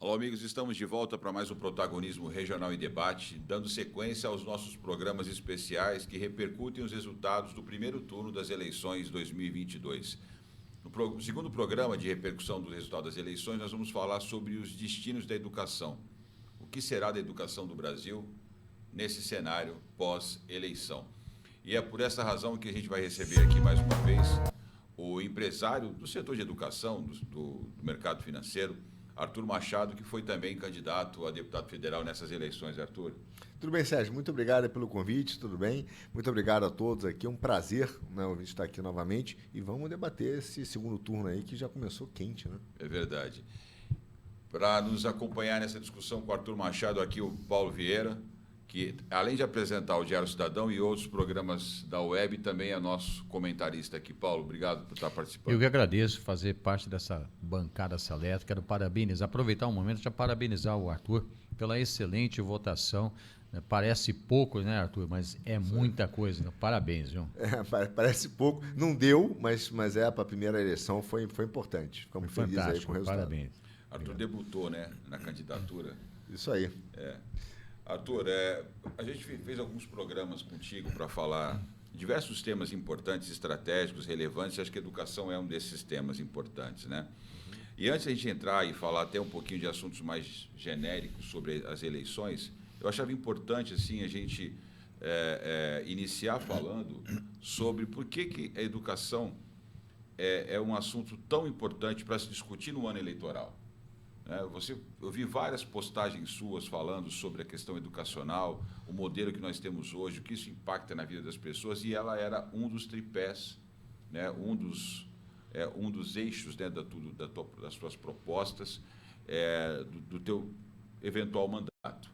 Olá, amigos, estamos de volta para mais um Protagonismo Regional em Debate, dando sequência aos nossos programas especiais que repercutem os resultados do primeiro turno das eleições 2022. No segundo programa de repercussão do resultado das eleições, nós vamos falar sobre os destinos da educação. O que será da educação do Brasil nesse cenário pós-eleição? E é por essa razão que a gente vai receber aqui mais uma vez o empresário do setor de educação, do mercado financeiro, Arthur Machado, que foi também candidato a deputado federal nessas eleições. Arthur. Tudo bem, Sérgio? Muito obrigado pelo convite, tudo bem? Muito obrigado a todos aqui, é um prazer, né, a gente estar aqui novamente e vamos debater esse segundo turno aí que já começou quente, né? É verdade. Para nos acompanhar nessa discussão com o Arthur Machado, aqui o Paulo Vieira, que além de apresentar o Diário Cidadão e outros programas da web, também é nosso comentarista aqui. Paulo, obrigado por estar participando. Eu que agradeço fazer parte dessa bancada seleto. Quero parabenizar, aproveitar um momento para parabenizar o Arthur pela excelente votação. Parece pouco, né, Arthur? Mas é muita coisa. Parabéns, viu? Parece pouco. Não deu, mas para a primeira eleição foi importante. Ficamos felizes aí com o resultado. Parabéns. Arthur debutou, né, na candidatura. Isso aí. Arthur, a gente fez alguns programas contigo para falar diversos temas importantes, estratégicos, relevantes. Acho que a educação é um desses temas importantes, né? E antes de a gente entrar e falar até um pouquinho de assuntos mais genéricos sobre as eleições, eu achava importante assim a gente iniciar falando sobre por que a educação é um assunto tão importante para se discutir no ano eleitoral. Eu vi várias postagens suas falando sobre a questão educacional, o modelo que nós temos hoje, o que isso impacta na vida das pessoas, e ela era um dos tripés, né, um dos eixos, né, das suas propostas, do teu eventual mandato.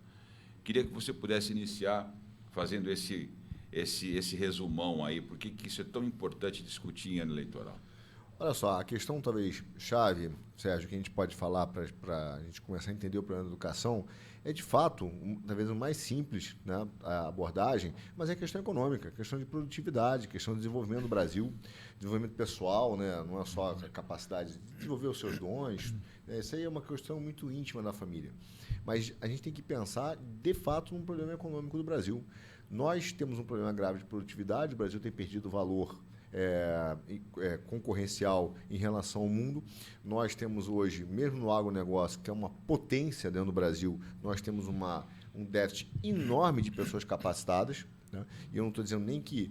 Queria que você pudesse iniciar fazendo esse resumão aí, por que isso é tão importante discutir em ano eleitoral. Olha só, a questão talvez chave, Sérgio, que a gente pode falar para a gente começar a entender o problema da educação, é de fato, talvez o mais simples, né, a abordagem, mas é a questão econômica, a questão de produtividade, a questão de desenvolvimento do Brasil, desenvolvimento pessoal, né, não é só a capacidade de desenvolver os seus dons, né, isso aí é uma questão muito íntima da família. Mas a gente tem que pensar, de fato, num problema econômico do Brasil. Nós temos um problema grave de produtividade, o Brasil tem perdido valor concorrencial em relação ao mundo. Nós temos hoje, mesmo no agronegócio, que é uma potência dentro do Brasil, nós temos um déficit enorme de pessoas capacitadas, né? E eu não estou dizendo nem que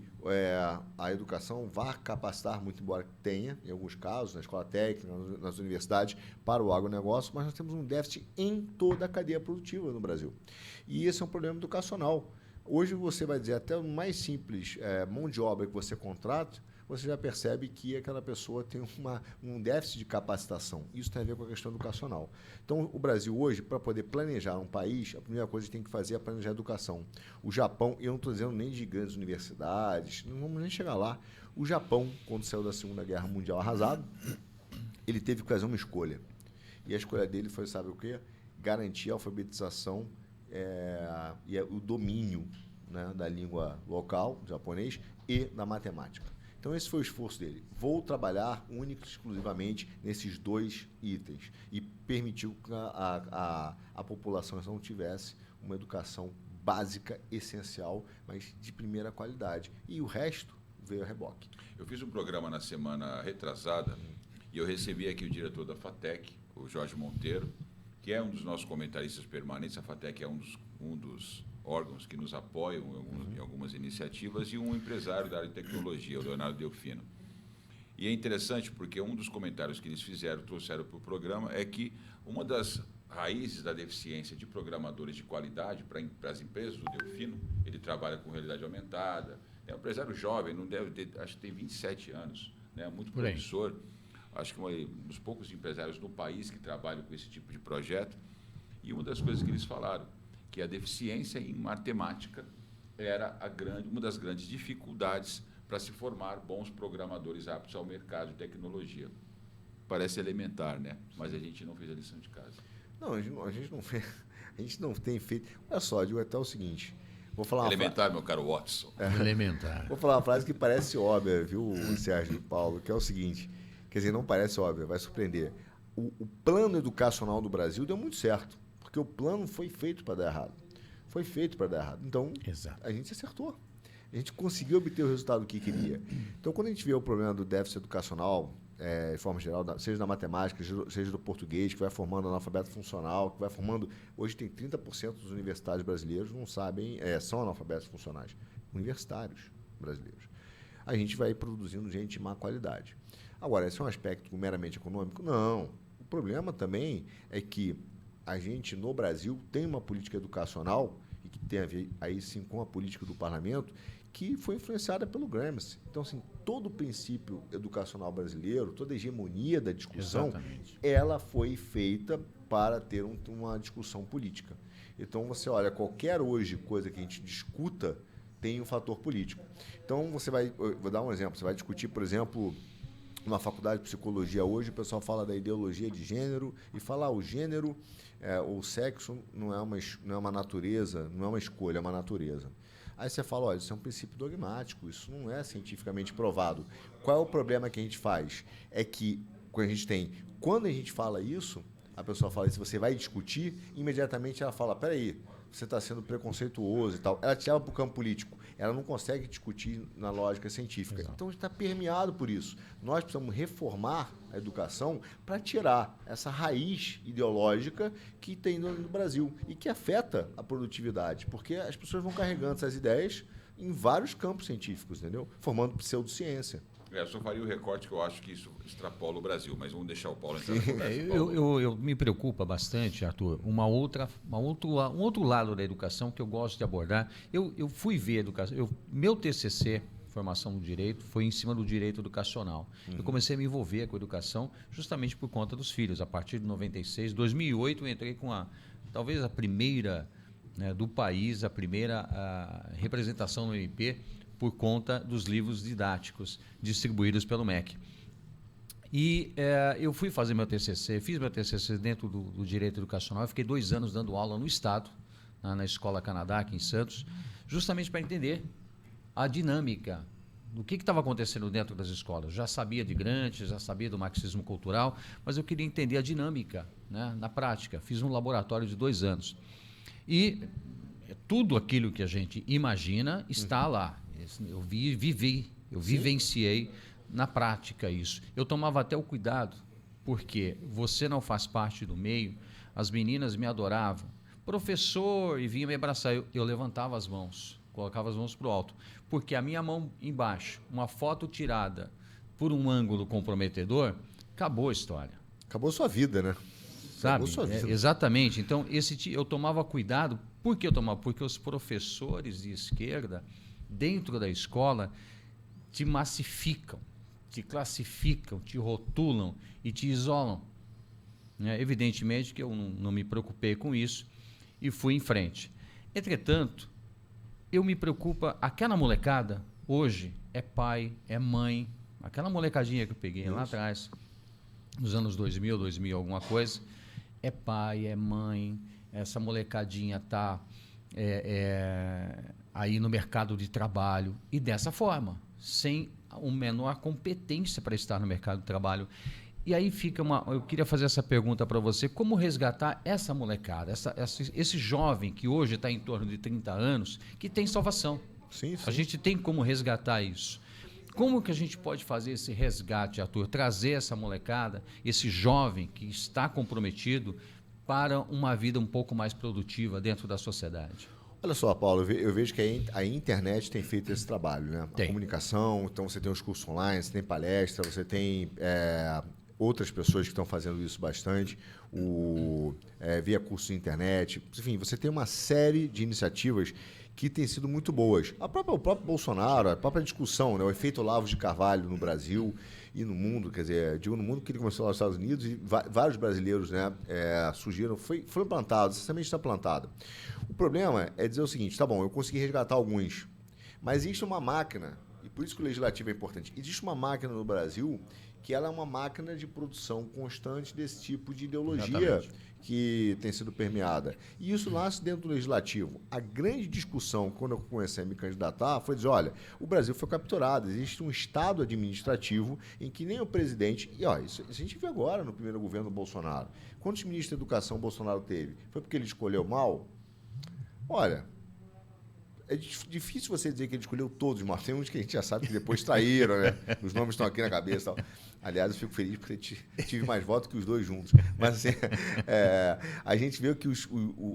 a educação vá capacitar muito, embora tenha, em alguns casos, na escola técnica, nas universidades, para o agronegócio, mas nós temos um déficit em toda a cadeia produtiva no Brasil. E esse é um problema educacional. Hoje você vai dizer, até o mais simples mão de obra que você contrata, você já percebe que aquela pessoa tem um déficit de capacitação. Isso tem a ver com a questão educacional. Então, o Brasil hoje, para poder planejar um país, a primeira coisa que tem que fazer é planejar a educação. O Japão, eu não estou dizendo nem de grandes universidades, não vamos nem chegar lá. O Japão, quando saiu da Segunda Guerra Mundial arrasado, ele teve que fazer uma escolha. E a escolha dele foi, sabe o quê? Garantir a alfabetização e o domínio, né, da língua local, japonês, e da matemática. Então, esse foi o esforço dele. Vou trabalhar única e exclusivamente nesses dois itens e permitiu que a população não tivesse uma educação básica, essencial, mas de primeira qualidade. E o resto veio a reboque. Eu fiz um programa na semana retrasada e eu recebi aqui o diretor da FATEC, o Jorge Monteiro, que é um dos nossos comentaristas permanentes. A FATEC é um dos órgãos que nos apoiam em algumas iniciativas, e um empresário da área de tecnologia, o Leonardo Delfino. E é interessante porque um dos comentários que eles trouxeram para o programa, é que uma das raízes da deficiência de programadores de qualidade para as empresas, o Delfino, ele trabalha com realidade aumentada, é um empresário jovem, não deve ter, acho que tem 27 anos, né, muito promissor. Acho que um dos poucos empresários no país que trabalham com esse tipo de projeto. E uma das coisas que eles falaram, que a deficiência em matemática era uma das grandes dificuldades para se formar bons programadores aptos ao mercado de tecnologia. Parece elementar, né? Mas a gente não fez a lição de casa. Não, a gente não fez, a gente não tem feito. Olha só, eu digo até o seguinte. Vou falar elementar, meu caro Watson. Elementar. Vou falar uma frase que parece óbvia, viu, Sérgio e Paulo, que é o seguinte. Quer dizer, não parece óbvia, vai surpreender. o plano educacional do Brasil deu muito certo, porque o plano foi feito para dar errado. Foi feito para dar errado. Então, Exato. a gente acertou. A gente conseguiu obter o resultado que queria. Então, quando a gente vê o problema do déficit educacional, de forma geral, seja na matemática, seja do português, que vai formando analfabeto funcional, que vai formando... Hoje tem 30% dos universitários brasileiros não sabem, são analfabetos funcionais. Universitários brasileiros. A gente vai produzindo gente de má qualidade. Agora, esse é um aspecto meramente econômico? Não. O problema também é que a gente, no Brasil, tem uma política educacional, e que tem a ver, aí sim, com a política do parlamento, que foi influenciada pelo Gramsci. Então, assim, todo o princípio educacional brasileiro, toda a hegemonia da discussão, Exatamente. ela foi feita para ter uma discussão política. Então, você olha, qualquer hoje coisa que a gente discuta tem um fator político. Então, vou dar um exemplo, você vai discutir, por exemplo, numa faculdade de psicologia hoje, o pessoal fala da ideologia de gênero e fala o gênero, o sexo não é uma natureza, não é uma escolha, é uma natureza. Aí você fala, olha, isso é um princípio dogmático, isso não é cientificamente provado. Qual é o problema que a gente faz? É que quando a gente fala isso, a pessoa fala isso, você vai discutir, imediatamente ela fala, peraí, você está sendo preconceituoso e tal. Ela te leva para o campo político. Ela não consegue discutir na lógica científica. Exato. Então, a gente está permeado por isso. Nós precisamos reformar a educação para tirar essa raiz ideológica que tem no Brasil e que afeta a produtividade, porque as pessoas vão carregando essas ideias em vários campos científicos, entendeu? Formando pseudo-ciência. Eu só faria o recorte que eu acho que isso extrapola o Brasil, mas vamos deixar o Paulo entrar na conversa. Eu me preocupa bastante, Arthur, um outro lado da educação que eu gosto de abordar. Eu fui ver a educação. Meu TCC, formação no direito, foi em cima do direito educacional. Eu comecei a me envolver com a educação justamente por conta dos filhos. A partir de 96, 2008, eu entrei com talvez a primeira, né, do país, a primeira representação no MP, por conta dos livros didáticos distribuídos pelo MEC. E eu fui fazer meu TCC, fiz meu TCC dentro do direito educacional, eu fiquei 2 anos dando aula no Estado, na Escola Canadá, aqui em Santos, justamente para entender a dinâmica do que estava acontecendo dentro das escolas. Já sabia de Gramsci, já sabia do marxismo cultural, mas eu queria entender a dinâmica, né, na prática. Fiz um laboratório de 2 anos. E tudo aquilo que a gente imagina está lá. Eu vivenciei na prática isso. Eu tomava até o cuidado, porque você não faz parte do meio, as meninas me adoravam. Professor, e vinha me abraçar, eu levantava as mãos, colocava as mãos para o alto, porque a minha mão embaixo, uma foto tirada por um ângulo comprometedor, acabou a história. Acabou sua vida, né? Sabe? Acabou sua vida. Exatamente. Então, eu tomava cuidado. Por que eu tomava? Porque os professores de esquerda, dentro da escola, te massificam, te classificam, te rotulam e te isolam. Evidentemente que eu não me preocupei com isso e fui em frente. Entretanto, eu me preocupa, aquela molecada, hoje, é pai, é mãe, aquela molecadinha que eu peguei lá atrás, nos anos 2000, alguma coisa, é pai, é mãe, essa molecadinha está aí no mercado de trabalho e dessa forma, sem uma menor competência para estar no mercado de trabalho. E aí fica eu queria fazer essa pergunta para você, como resgatar essa molecada, esse jovem que hoje está em torno de 30 anos, que tem salvação. Sim. A gente tem como resgatar isso. Como que a gente pode fazer esse resgate, Arthur? Trazer essa molecada, esse jovem que está comprometido para uma vida um pouco mais produtiva dentro da sociedade? Olha só, Paulo, eu vejo que a internet tem feito esse trabalho, né? Tem. A comunicação, então você tem os cursos online, você tem palestra, você tem outras pessoas que estão fazendo isso bastante, via curso de internet. Enfim, você tem uma série de iniciativas que têm sido muito boas. O próprio Bolsonaro, a própria discussão, né? O efeito Olavo de Carvalho no Brasil e no mundo, quer dizer, digo no mundo que ele começou lá nos Estados Unidos e vários brasileiros, né, surgiram, foram plantados, essa semente está plantada. O problema é dizer o seguinte, tá bom, eu consegui resgatar alguns, mas existe uma máquina, e por isso que o legislativo é importante, existe uma máquina no Brasil que ela é uma máquina de produção constante desse tipo de ideologia Exatamente. que tem sido permeada. E isso nasce dentro do legislativo. A grande discussão, quando eu comecei a me candidatar, foi dizer, olha, o Brasil foi capturado, existe um estado administrativo em que nem o presidente... E ó, isso a gente vê agora no primeiro governo do Bolsonaro. Quantos ministros da educação o Bolsonaro teve? Foi porque ele escolheu mal? Olha... É difícil você dizer que ele escolheu todos, mas tem uns que a gente já sabe que depois traíram, né? Os nomes estão aqui na cabeça e tal. Aliás, eu fico feliz porque tive mais votos que os dois juntos. Mas, assim, a gente vê que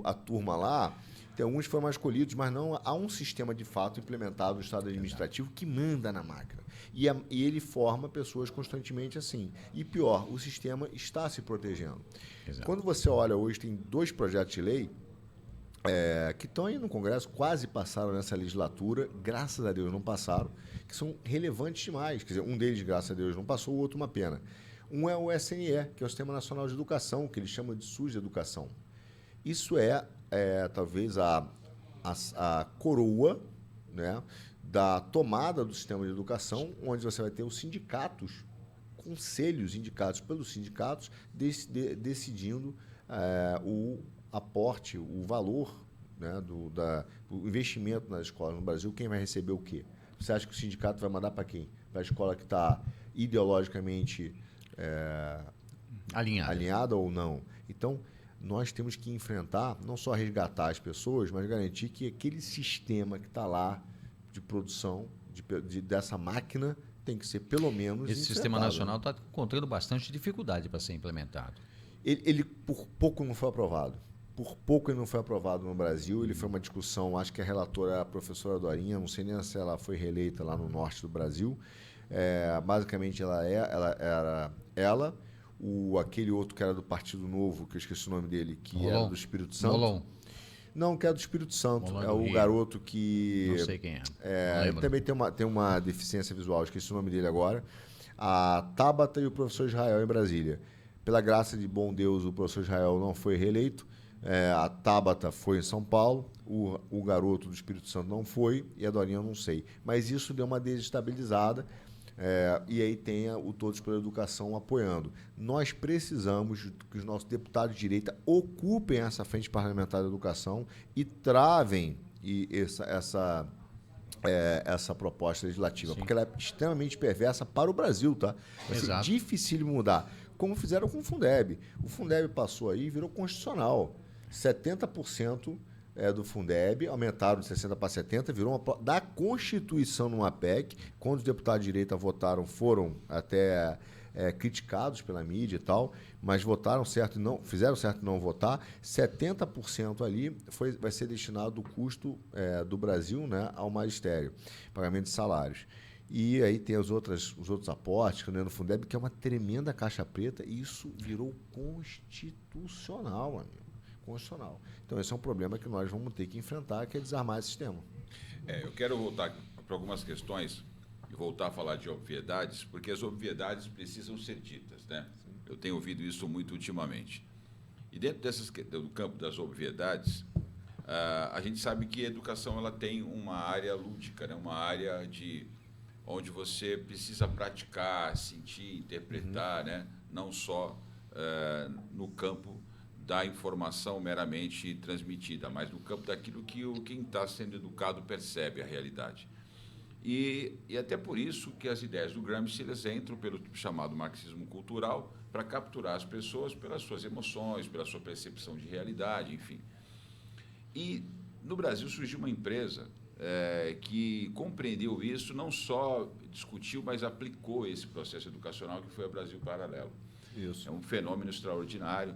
a turma lá, tem alguns que foram mais escolhidos, mas não há um sistema de fato implementado no Estado administrativo que manda na máquina. E ele forma pessoas constantemente assim. E pior, o sistema está se protegendo. Exato. Quando você olha hoje, tem 2 projetos de lei que estão aí no Congresso, quase passaram nessa legislatura, graças a Deus não passaram, que são relevantes demais. Quer dizer, um deles, graças a Deus, não passou, o outro uma pena. Um é o SNE, que é o Sistema Nacional de Educação, que eles chamam de SUS de Educação. Isso talvez a coroa, né, da tomada do sistema de educação, onde você vai ter os sindicatos, conselhos indicados pelos sindicatos, decidindo o aporte, o valor, né, o investimento nas escolas no Brasil, quem vai receber o quê? Você acha que o sindicato vai mandar para quem? Para a escola que está ideologicamente alinhada ou não? Então, nós temos que enfrentar, não só resgatar as pessoas, mas garantir que aquele sistema que está lá de produção dessa máquina tem que ser pelo menos Esse sistema nacional está encontrando bastante dificuldade para ser implementado. Ele por pouco não foi aprovado. Por pouco ele não foi aprovado no Brasil. Ele foi uma discussão, acho que a relatora é a professora Dorinha, não sei nem se ela foi reeleita lá no norte do Brasil. Basicamente, aquele outro que era do Partido Novo, que eu esqueci o nome dele, que era do Espírito Santo. Molon. Não, que é do Espírito Santo. Molon é o Rio. Garoto que... Não sei quem ele também tem uma deficiência visual, esqueci o nome dele agora. A Tabata e o professor Israel em Brasília. Pela graça de bom Deus, o professor Israel não foi reeleito. A Tabata foi em São Paulo, o Garoto do Espírito Santo não foi, e a Dorinha eu não sei. Mas isso deu uma desestabilizada, e aí tem o Todos pela Educação apoiando. Nós precisamos que os nossos deputados de direita ocupem essa frente parlamentar da educação e travem essa proposta legislativa, porque ela é extremamente perversa para o Brasil, tá? Vai ser difícil mudar. Como fizeram com o Fundeb. O Fundeb passou aí e virou constitucional. 70% do Fundeb, aumentaram de 60% para 70%, virou da Constituição numa PEC. Quando os deputados de direita votaram, foram até criticados pela mídia e tal, mas votaram certo e não, fizeram certo em não votar. 70% ali vai ser destinado do custo do Brasil, né, ao magistério, pagamento de salários. E aí tem os outros aportes, no Fundeb, que é uma tremenda caixa preta, e isso virou constitucional, amigo. Constitucional. Então, esse é um problema que nós vamos ter que enfrentar, que é desarmar esse sistema. Eu quero voltar para algumas questões e voltar a falar de obviedades, porque as obviedades precisam ser ditas, né? Eu tenho ouvido isso muito ultimamente. E dentro do campo das obviedades, a gente sabe que a educação ela tem uma área lúdica, né? Uma área onde você precisa praticar, sentir, interpretar, né? Não só no campo da informação meramente transmitida, mas no campo daquilo que quem está sendo educado percebe a realidade. E até por isso que as ideias do Gramsci elas entram pelo chamado marxismo cultural para capturar as pessoas pelas suas emoções, pela sua percepção de realidade, enfim. E no Brasil surgiu uma empresa que compreendeu isso, não só discutiu, mas aplicou esse processo educacional que foi o Brasil Paralelo. Isso. É um fenômeno extraordinário.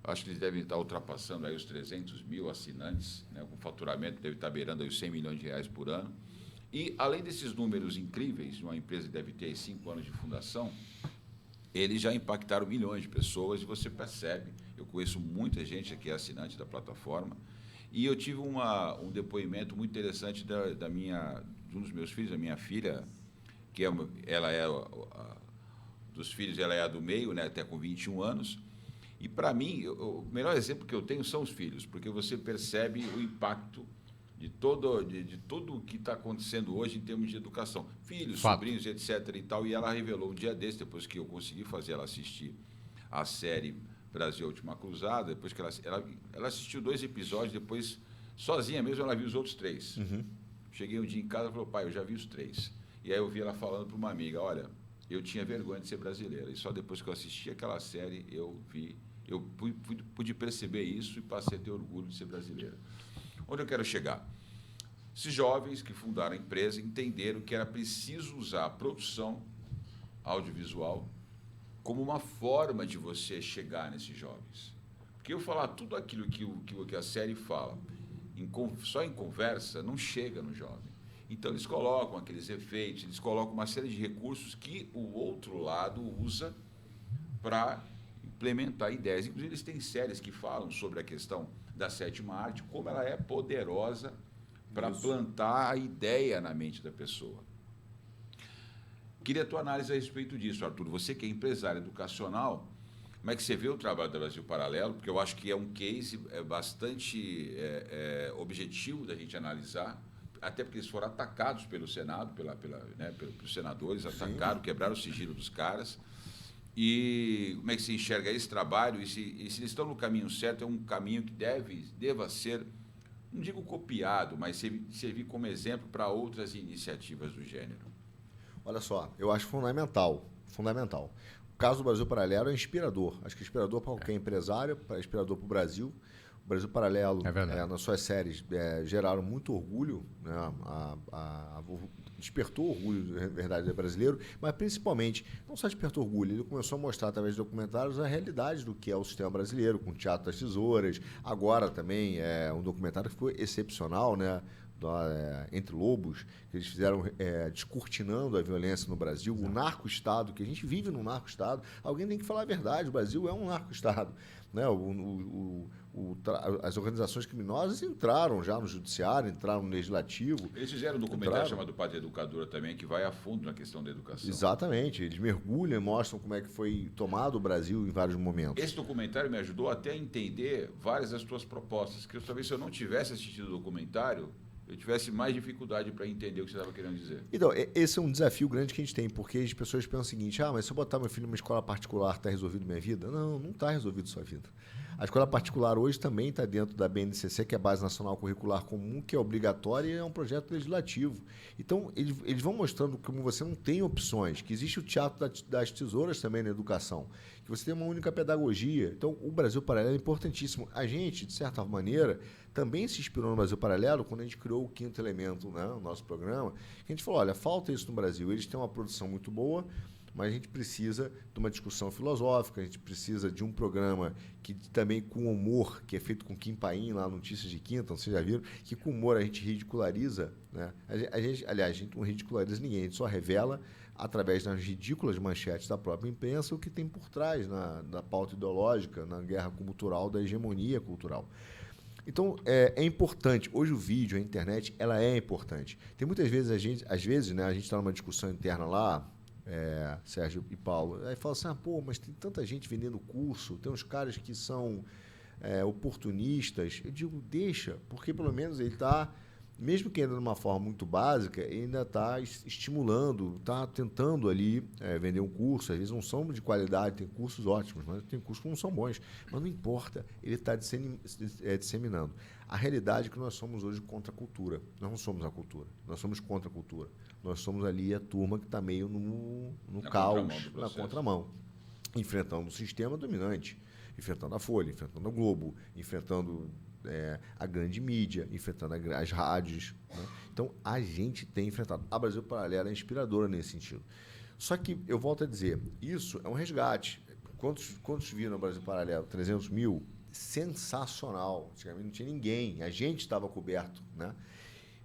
Acho que eles devem estar ultrapassando aí os 300 mil assinantes, né? Com faturamento deve estar beirando aí os 100 milhões de reais por ano. E, além desses números incríveis, de uma empresa que deve ter aí 5 anos de fundação, eles já impactaram milhões de pessoas e você percebe, eu conheço muita gente aqui assinante da plataforma, e eu tive um depoimento muito interessante de um dos meus filhos, a minha filha, que ela é dos filhos, ela é a do meio, né, até com 21 anos. E, para mim, o melhor exemplo que eu tenho são os filhos, porque você percebe o impacto de tudo o que está acontecendo hoje em termos de educação. Filhos, Fato. sobrinhos, etc. e tal. E ela revelou um dia desse, depois que eu consegui fazer ela assistir a série Brasil, a Última Cruzada, depois que ela assistiu 2 episódios, depois, sozinha mesmo, ela viu os outros 3. Cheguei um dia em casa e falou, pai, eu já vi os 3. E aí eu vi ela falando para uma amiga, olha, eu tinha vergonha de ser brasileira. E só depois que eu assisti aquela série, eu pude perceber isso e passei a ter orgulho de ser brasileira. Onde eu quero chegar? Esses jovens que fundaram a empresa entenderam que era preciso usar a produção audiovisual como uma forma de você chegar nesses jovens. Porque eu falar tudo aquilo que a série fala, só em conversa, não chega no jovem. Então, eles colocam aqueles efeitos, eles colocam uma série de recursos que o outro lado usa para implementar ideias. Inclusive, eles têm séries que falam sobre a questão da 7ª arte, como ela é poderosa para plantar a ideia na mente da pessoa. Queria a tua análise a respeito disso, Arthur. Você que é empresário educacional, como é que você vê o trabalho da Brasil Paralelo? Porque eu acho que é um case bastante objetivo da gente analisar, até porque eles foram atacados pelo Senado, pelos senadores, atacaram, quebraram o sigilo dos caras. E como é que se enxerga esse trabalho? E se eles estão no caminho certo, é um caminho que deva ser, não digo copiado, mas servir como exemplo para outras iniciativas do gênero. Olha só, eu acho fundamental. O caso do Brasil Paralelo é inspirador. Acho que é inspirador para qualquer empresário, é inspirador para o Brasil. O Brasil Paralelo, nas suas séries, geraram muito orgulho, né? Despertou orgulho, na verdade, brasileiro, mas principalmente, não só despertou orgulho, ele começou a mostrar, através de documentários, a realidade do que é o sistema brasileiro, com o Teatro das Tesouras. Agora também é um documentário que foi excepcional, né? Entre Lobos, que eles fizeram descortinando a violência no Brasil, o narco-estado, que a gente vive num narco-estado. Alguém tem que falar a verdade, o Brasil é um narco-estado. Né? As organizações criminosas entraram já no judiciário, entraram no legislativo. Eles fizeram um documentário chamado Pátria Educadora também, que vai a fundo na questão da educação. Exatamente, eles mergulham e mostram como é que foi tomado o Brasil em vários momentos. Esse documentário me ajudou até a entender várias das tuas propostas, que talvez se eu não tivesse assistido o documentário, eu tivesse mais dificuldade para entender o que você estava querendo dizer. Então, esse é um desafio grande que a gente tem, porque as pessoas pensam o seguinte, mas se eu botar meu filho numa escola particular, está resolvido minha vida? Não, não está resolvido sua vida. A escola particular hoje também está dentro da BNCC, que é a Base Nacional Curricular Comum, que é obrigatória e é um projeto legislativo. Então, eles vão mostrando como você não tem opções, que existe o teatro das tesouras também na educação, que você tem uma única pedagogia. Então, o Brasil Paralelo é importantíssimo. A gente, de certa maneira, também se inspirou no Brasil Paralelo quando a gente criou o Quinto Elemento, né, no nosso programa, que a gente falou, olha, falta isso no Brasil. Eles têm uma produção muito boa, mas a gente precisa de uma discussão filosófica, a gente precisa de um programa que também com humor, que é feito com Kim Paim, lá no Notícias de Quinta, vocês já viram, que com humor a gente ridiculariza, né? A gente não ridiculariza ninguém, a gente só revela, através das ridículas manchetes da própria imprensa, o que tem por trás da pauta ideológica, na guerra cultural, da hegemonia cultural. Então, é importante. Hoje o vídeo, a internet, ela é importante. Tem muitas vezes, às vezes, né, a gente está numa discussão interna lá, Sérgio e Paulo, aí fala assim, mas tem tanta gente vendendo curso, tem uns caras que são oportunistas. Eu digo, deixa, porque pelo menos ele está, mesmo que ainda de uma forma muito básica, ele ainda está estimulando, está tentando ali vender um curso. Às vezes não são de qualidade, tem cursos ótimos, mas tem cursos que não são bons. Mas não importa, ele está disseminando. A realidade é que nós somos hoje contra a cultura. Nós não somos a cultura, nós somos contra a cultura. Nós somos ali a turma que está meio no caos, na contramão, enfrentando o sistema dominante, enfrentando a Folha, enfrentando a Globo, enfrentando a grande mídia, enfrentando as rádios. Né? Então, a gente tem enfrentado. A Brasil Paralelo é inspiradora nesse sentido. Só que, eu volto a dizer, isso é um resgate. Quantos viram o Brasil Paralelo? 300 mil? Sensacional. Antigamente não tinha ninguém. A gente estava coberto. Né?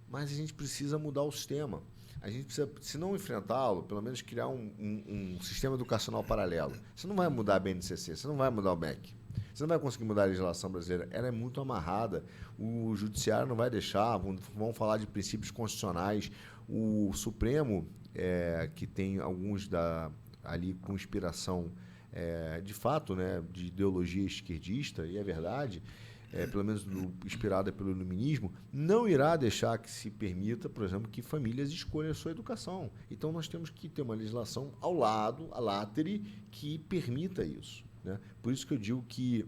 Mas a gente precisa mudar o sistema. A gente precisa, se não enfrentá-lo, pelo menos criar um sistema educacional paralelo. Você não vai mudar a BNCC, você não vai mudar o MEC. Você não vai conseguir mudar a legislação brasileira. Ela é muito amarrada. O judiciário não vai deixar. Vão falar de princípios constitucionais. O Supremo, que tem alguns ali com inspiração, de fato, né, de ideologia esquerdista, e é verdade, pelo menos inspirada pelo iluminismo, não irá deixar que se permita, por exemplo, que famílias escolham a sua educação. Então, nós temos que ter uma legislação ao lado, a látere, que permita isso, né? Por isso que eu digo que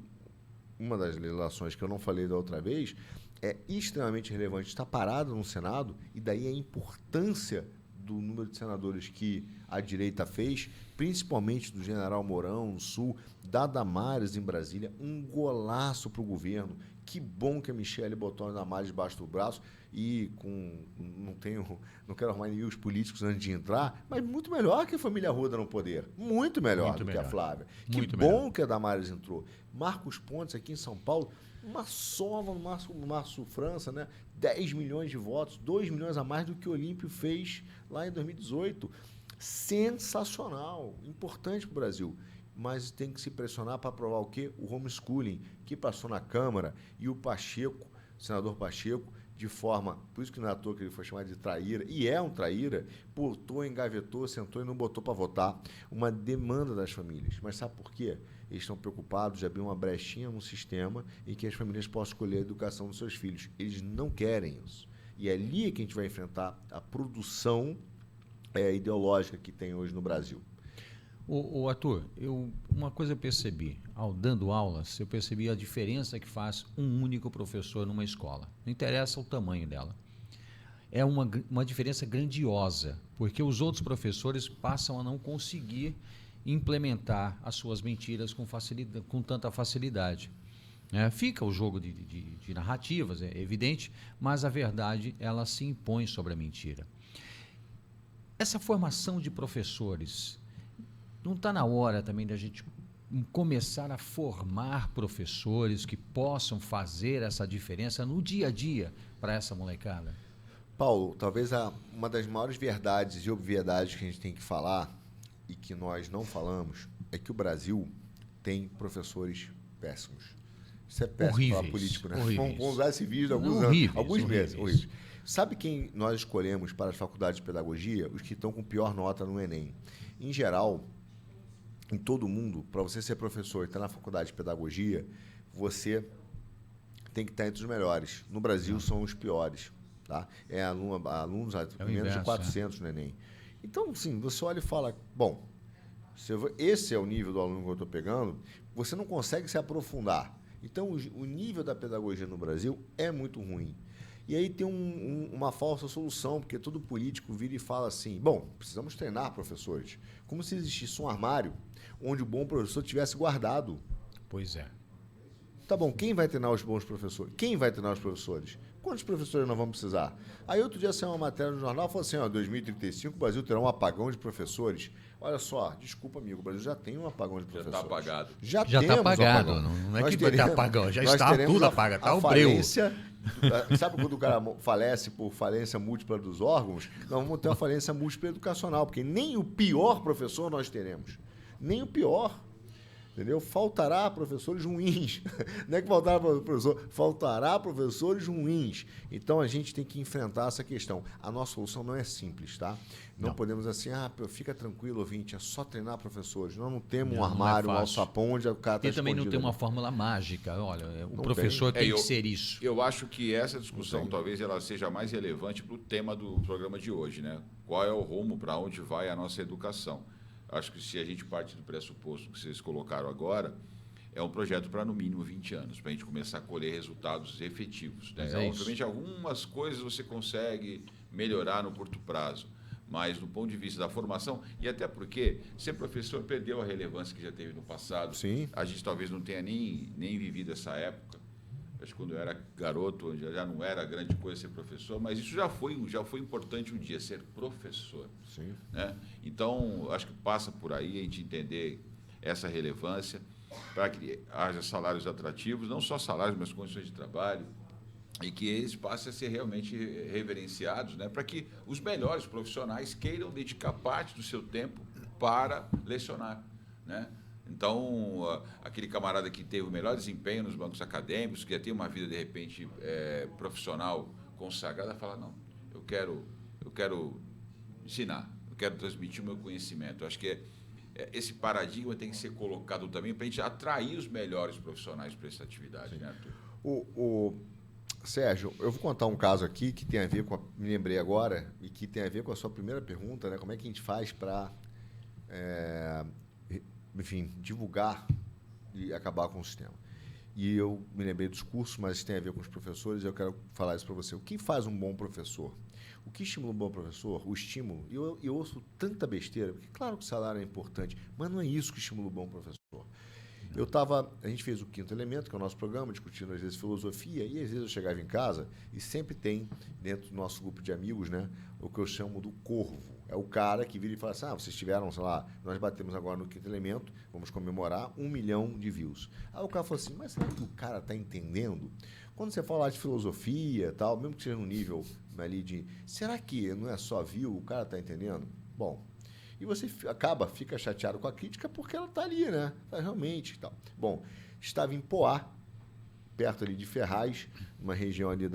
uma das legislações que eu não falei da outra vez é extremamente relevante, está parada no Senado, e daí a importância do número de senadores que a direita fez, principalmente do General Mourão, no Sul, da Damares, em Brasília, um golaço para o governo. Que bom que a Michelle botou a Damares debaixo do braço e não quero arrumar inimigos políticos antes de entrar, mas muito melhor que a família Arruda no poder. Muito melhor do que a Flávia. Que bom que a Damares entrou. Marcos Pontes, aqui em São Paulo, uma sova no Márcio França, né? 10 milhões de votos, 2 milhões a mais do que o Olímpio fez lá em 2018. Sensacional, importante para o Brasil. Mas tem que se pressionar para aprovar o quê? O homeschooling, que passou na Câmara, e o Pacheco, o senador Pacheco, de forma, por isso que não é à toa que ele foi chamado de traíra, e é um traíra, botou, engavetou, sentou e não botou para votar uma demanda das famílias. Mas sabe por quê? Eles estão preocupados de abrir uma brechinha no sistema em que as famílias possam escolher a educação dos seus filhos. Eles não querem isso. E é ali que a gente vai enfrentar a produção ideológica que tem hoje no Brasil. Arthur, uma coisa eu percebi, dando aulas, eu percebi a diferença que faz um único professor numa escola. Não interessa o tamanho dela. É uma diferença grandiosa, porque os outros professores passam a não conseguir implementar as suas mentiras com tanta facilidade. Fica o jogo de narrativas, é evidente, mas a verdade ela se impõe sobre a mentira. Essa formação de professores, não está na hora também da gente começar a formar professores que possam fazer essa diferença no dia a dia para essa molecada? Paulo, talvez uma das maiores verdades e obviedades que a gente tem que falar e que nós não falamos é que o Brasil tem professores péssimos. Isso é péssimo para político, né? Vamos usar esse vídeo de alguns anos, alguns meses. Horríveis. Sabe quem nós escolhemos para as faculdades de pedagogia? Os que estão com pior nota no Enem. Em geral, em todo mundo, para você ser professor e estar na faculdade de pedagogia, você tem que estar entre os melhores. No Brasil, são os piores. Tá? Alunos menos de 400 no Enem. Então, sim, você olha e fala, bom, esse é o nível do aluno que eu estou pegando, você não consegue se aprofundar. Então, o nível da pedagogia no Brasil é muito ruim. E aí tem uma falsa solução, porque todo político vira e fala assim, bom, precisamos treinar professores. Como se existisse um armário onde o bom professor tivesse guardado. Pois é. Tá bom, quem vai treinar os bons professores? Quem vai treinar os professores? Quantos professores nós vamos precisar? Aí outro dia saiu uma matéria no jornal, falou assim, 2035 o Brasil terá um apagão de professores. Olha só, desculpa, amigo, o Brasil já tem um apagão de professores. Já está apagado. Já está apagado, não é que vai estar apagão, já está tudo apagado, está o breu. Sabe quando o cara falece por falência múltipla dos órgãos? Nós vamos ter uma falência múltipla educacional, porque nem o pior professor nós teremos. Nem o pior. Entendeu? Faltará professores ruins. Não é que faltará professor, faltará professores ruins. Então, a gente tem que enfrentar essa questão. A nossa solução não é simples, tá? Não podemos assim, fica tranquilo, ouvinte, é só treinar professores. Nós não temos um armário, um alçapão onde o cara está escondido. E também não tem uma fórmula mágica. Olha, o professor tem que ser isso. Eu acho que essa discussão, talvez ela seja mais relevante para o tema do programa de hoje, né? Qual é o rumo, para onde vai a nossa educação? Acho que se a gente parte do pressuposto que vocês colocaram agora, é um projeto para no mínimo 20 anos, para a gente começar a colher resultados efetivos. Né? Obviamente, algumas coisas você consegue melhorar no curto prazo, mas do ponto de vista da formação, e até porque ser professor perdeu a relevância que já teve no passado. Sim. A gente talvez não tenha nem vivido essa época. Acho que quando eu era garoto, já não era grande coisa ser professor, mas isso já foi importante um dia, ser professor. Sim. Né? Então, acho que passa por aí a gente entender essa relevância para que haja salários atrativos, não só salários, mas condições de trabalho, e que eles passem a ser realmente reverenciados, né? Para que os melhores profissionais queiram dedicar parte do seu tempo para lecionar, né? Então, aquele camarada que teve o melhor desempenho nos bancos acadêmicos, que já tem uma vida, de repente, profissional consagrada, fala, não, eu quero ensinar, eu quero transmitir o meu conhecimento. Eu acho que esse paradigma tem que ser colocado também para a gente atrair os melhores profissionais para essa atividade, né, Arthur? Sérgio, eu vou contar um caso aqui que tem a ver com me lembrei agora, e que tem a ver com a sua primeira pergunta, né? Como é que a gente faz para, enfim, divulgar e acabar com o sistema. E eu me lembrei dos cursos, mas isso tem a ver com os professores, e eu quero falar isso para você. O que faz um bom professor? O que estimula um bom professor? O estímulo. E eu ouço tanta besteira, porque claro que o salário é importante, mas não é isso que estimula um bom professor. A gente fez o Quinto Elemento, que é o nosso programa, discutindo às vezes filosofia, e às vezes eu chegava em casa e sempre tem, dentro do nosso grupo de amigos, né, o que eu chamo do corvo. É o cara que vira e fala assim, vocês tiveram, sei lá, nós batemos agora no Quinto Elemento, vamos comemorar 1 milhão de views. Aí o cara falou assim, mas será que o cara está entendendo? Quando você fala de filosofia e tal, mesmo que seja no nível ali de, será que não é só view, o cara está entendendo? Bom, e você fica chateado com a crítica porque ela está ali, né? Tá realmente e tal. Bom, estava em Poá, perto ali de Ferraz, uma região ali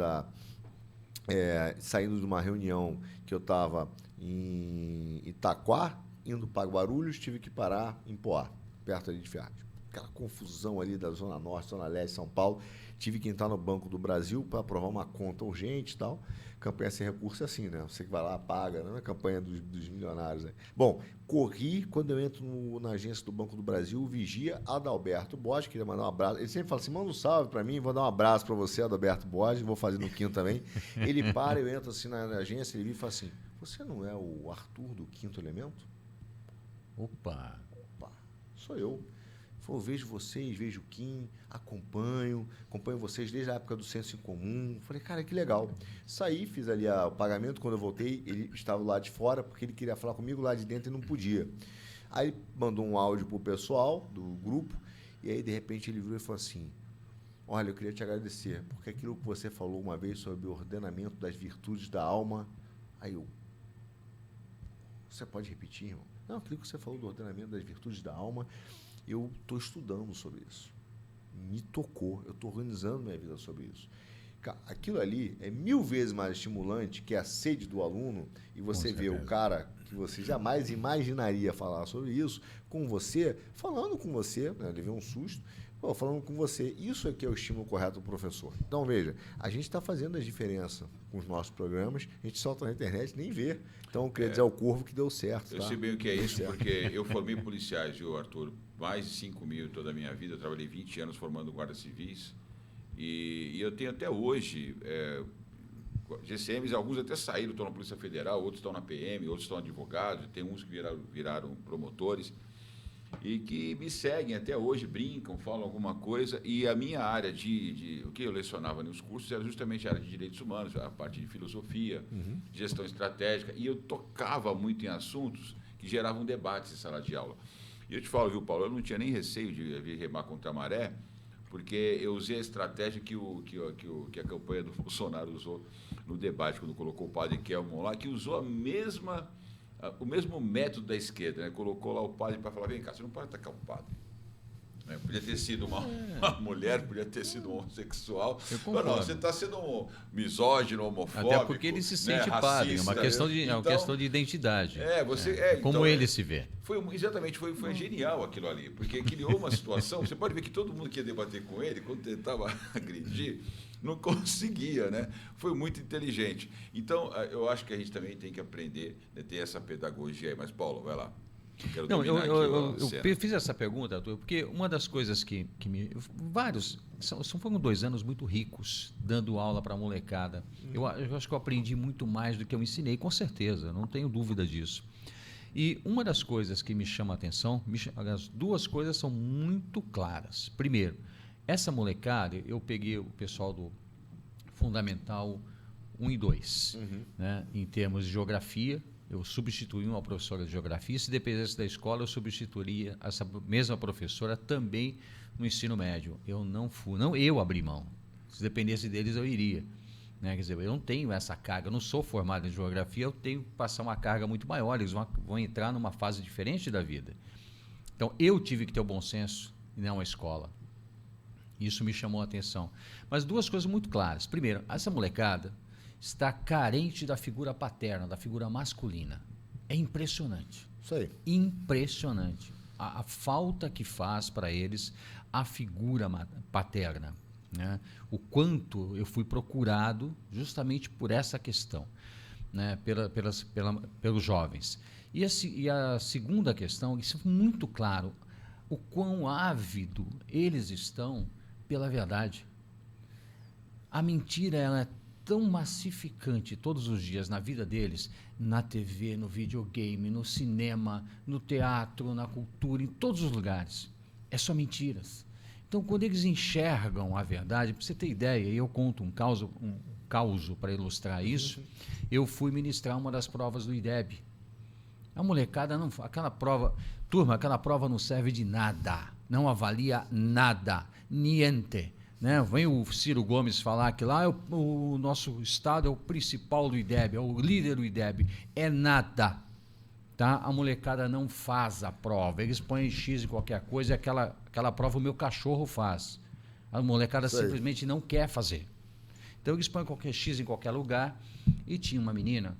saindo de uma reunião que eu estava em Itaquá, indo para Guarulhos, tive que parar em Poá, perto ali de Ferraz. Aquela confusão ali da Zona Norte, Zona Leste, São Paulo. Tive que entrar no Banco do Brasil para aprovar uma conta urgente e tal. Campanha sem recurso é assim, né? Você que vai lá, paga, né? A campanha dos milionários. Né? Bom, corri, quando eu entro na agência do Banco do Brasil, o vigia Adalberto Borges, queria mandar um abraço. Ele sempre fala assim, manda um salve para mim, vou dar um abraço para você, Adalberto Borges, vou fazer no Quinto também. Ele para, eu entro assim na agência, ele vira e fala assim, você não é o Arthur do Quinto Elemento? Opa, sou eu. Eu vejo vocês, vejo o Kim, acompanho vocês desde a época do Senso em Comum. Falei, cara, que legal. Saí, fiz ali o pagamento. Quando eu voltei, ele estava lá de fora, porque ele queria falar comigo lá de dentro e não podia. Aí mandou um áudio pro pessoal do grupo, e aí, de repente, ele virou e falou assim, olha, eu queria te agradecer, porque aquilo que você falou uma vez sobre o ordenamento das virtudes da alma, aí você pode repetir, irmão? Não, aquilo que você falou do ordenamento das virtudes da alma, eu estou estudando sobre isso. Me tocou. Eu estou organizando minha vida sobre isso. Aquilo ali é 1000 vezes mais estimulante que a sede do aluno e você vê o cara que você jamais imaginaria falar sobre isso com você, falando com você, né? Levei um susto, falando com você. Isso é que é o estímulo correto do professor. Então, veja, a gente está fazendo a diferença com os nossos programas, a gente solta na internet nem vê. Então, eu queria dizer ao Corvo que deu certo. Eu sei bem o que é isso, porque eu formei policiais, viu, Arthur? Mais de 5.000 toda a minha vida. Eu trabalhei 20 anos formando guardas civis. E eu tenho até hoje GCMs, alguns até saíram, estão na Polícia Federal, outros estão na PM, outros estão advogados, tem uns que viraram promotores. E que me seguem até hoje, brincam, falam alguma coisa. E a minha área o que eu lecionava nos cursos era justamente a área de direitos humanos, a parte de filosofia, gestão estratégica. E eu tocava muito em assuntos que geravam debates em sala de aula. E eu te falo, viu, Paulo, eu não tinha nem receio de vir remar contra a maré, porque eu usei a estratégia que a campanha do Bolsonaro usou no debate, quando colocou o padre Kelmon lá, que usou o mesmo método da esquerda, né? Colocou lá o padre para falar, vem cá, você não pode atacar o padre. Né? Podia ter sido uma mulher, podia ter sido um homossexual. Não, você está sendo um misógino, homofóbico. Até porque ele se sente padre, é uma questão de identidade. Como ele se vê. Exatamente, foi genial aquilo ali, porque criou uma situação, você pode ver que todo mundo que ia debater com ele, quando tentava agredir, não conseguia, né? Foi muito inteligente. Então, eu acho que a gente também tem que aprender, né, ter essa pedagogia aí. Mas, Paulo, vai lá. Eu fiz essa pergunta, Arthur, porque uma das coisas que me... Foram 2 anos muito ricos, dando aula para a molecada. Eu acho que eu aprendi muito mais do que eu ensinei, com certeza, não tenho dúvida disso. E uma das coisas que me chama a atenção, as 2 coisas são muito claras. Primeiro, essa molecada, eu peguei o pessoal do Fundamental 1 e 2, né, em termos de geografia. Eu substituí uma professora de geografia. Se dependesse da escola, eu substituiria essa mesma professora também no ensino médio. Eu não eu abri mão. Se dependesse deles, eu iria. Né? Quer dizer, eu não tenho essa carga, eu não sou formado em geografia, eu tenho que passar uma carga muito maior. Eles vão entrar numa fase diferente da vida. Então, eu tive que ter o bom senso e não a escola. Isso me chamou a atenção. Mas 2 coisas muito claras. Primeiro, essa molecada está carente da figura paterna, da figura masculina. É impressionante. Isso aí. Impressionante. A falta que faz para eles a figura paterna. né? O quanto eu fui procurado justamente por essa questão, né? Pelos jovens. E a segunda questão, isso é muito claro, o quão ávido eles estão pela verdade. A mentira ela é tão massificante todos os dias na vida deles, na TV, no videogame, no cinema, no teatro, na cultura, em todos os lugares. É só mentiras. Então, quando eles enxergam a verdade, para você ter ideia, e eu conto um caos para ilustrar isso, eu fui ministrar uma das provas do IDEB. A molecada, não, aquela prova não serve de nada, não avalia nada, niente. Né? Vem o Ciro Gomes falar que lá o nosso estado é o principal do IDEB, é o líder do IDEB. É nada. Tá? A molecada não faz a prova. Eles põem X em qualquer coisa e aquela prova o meu cachorro faz. A molecada simplesmente não quer fazer. Então eles põem qualquer X em qualquer lugar. E tinha uma menina,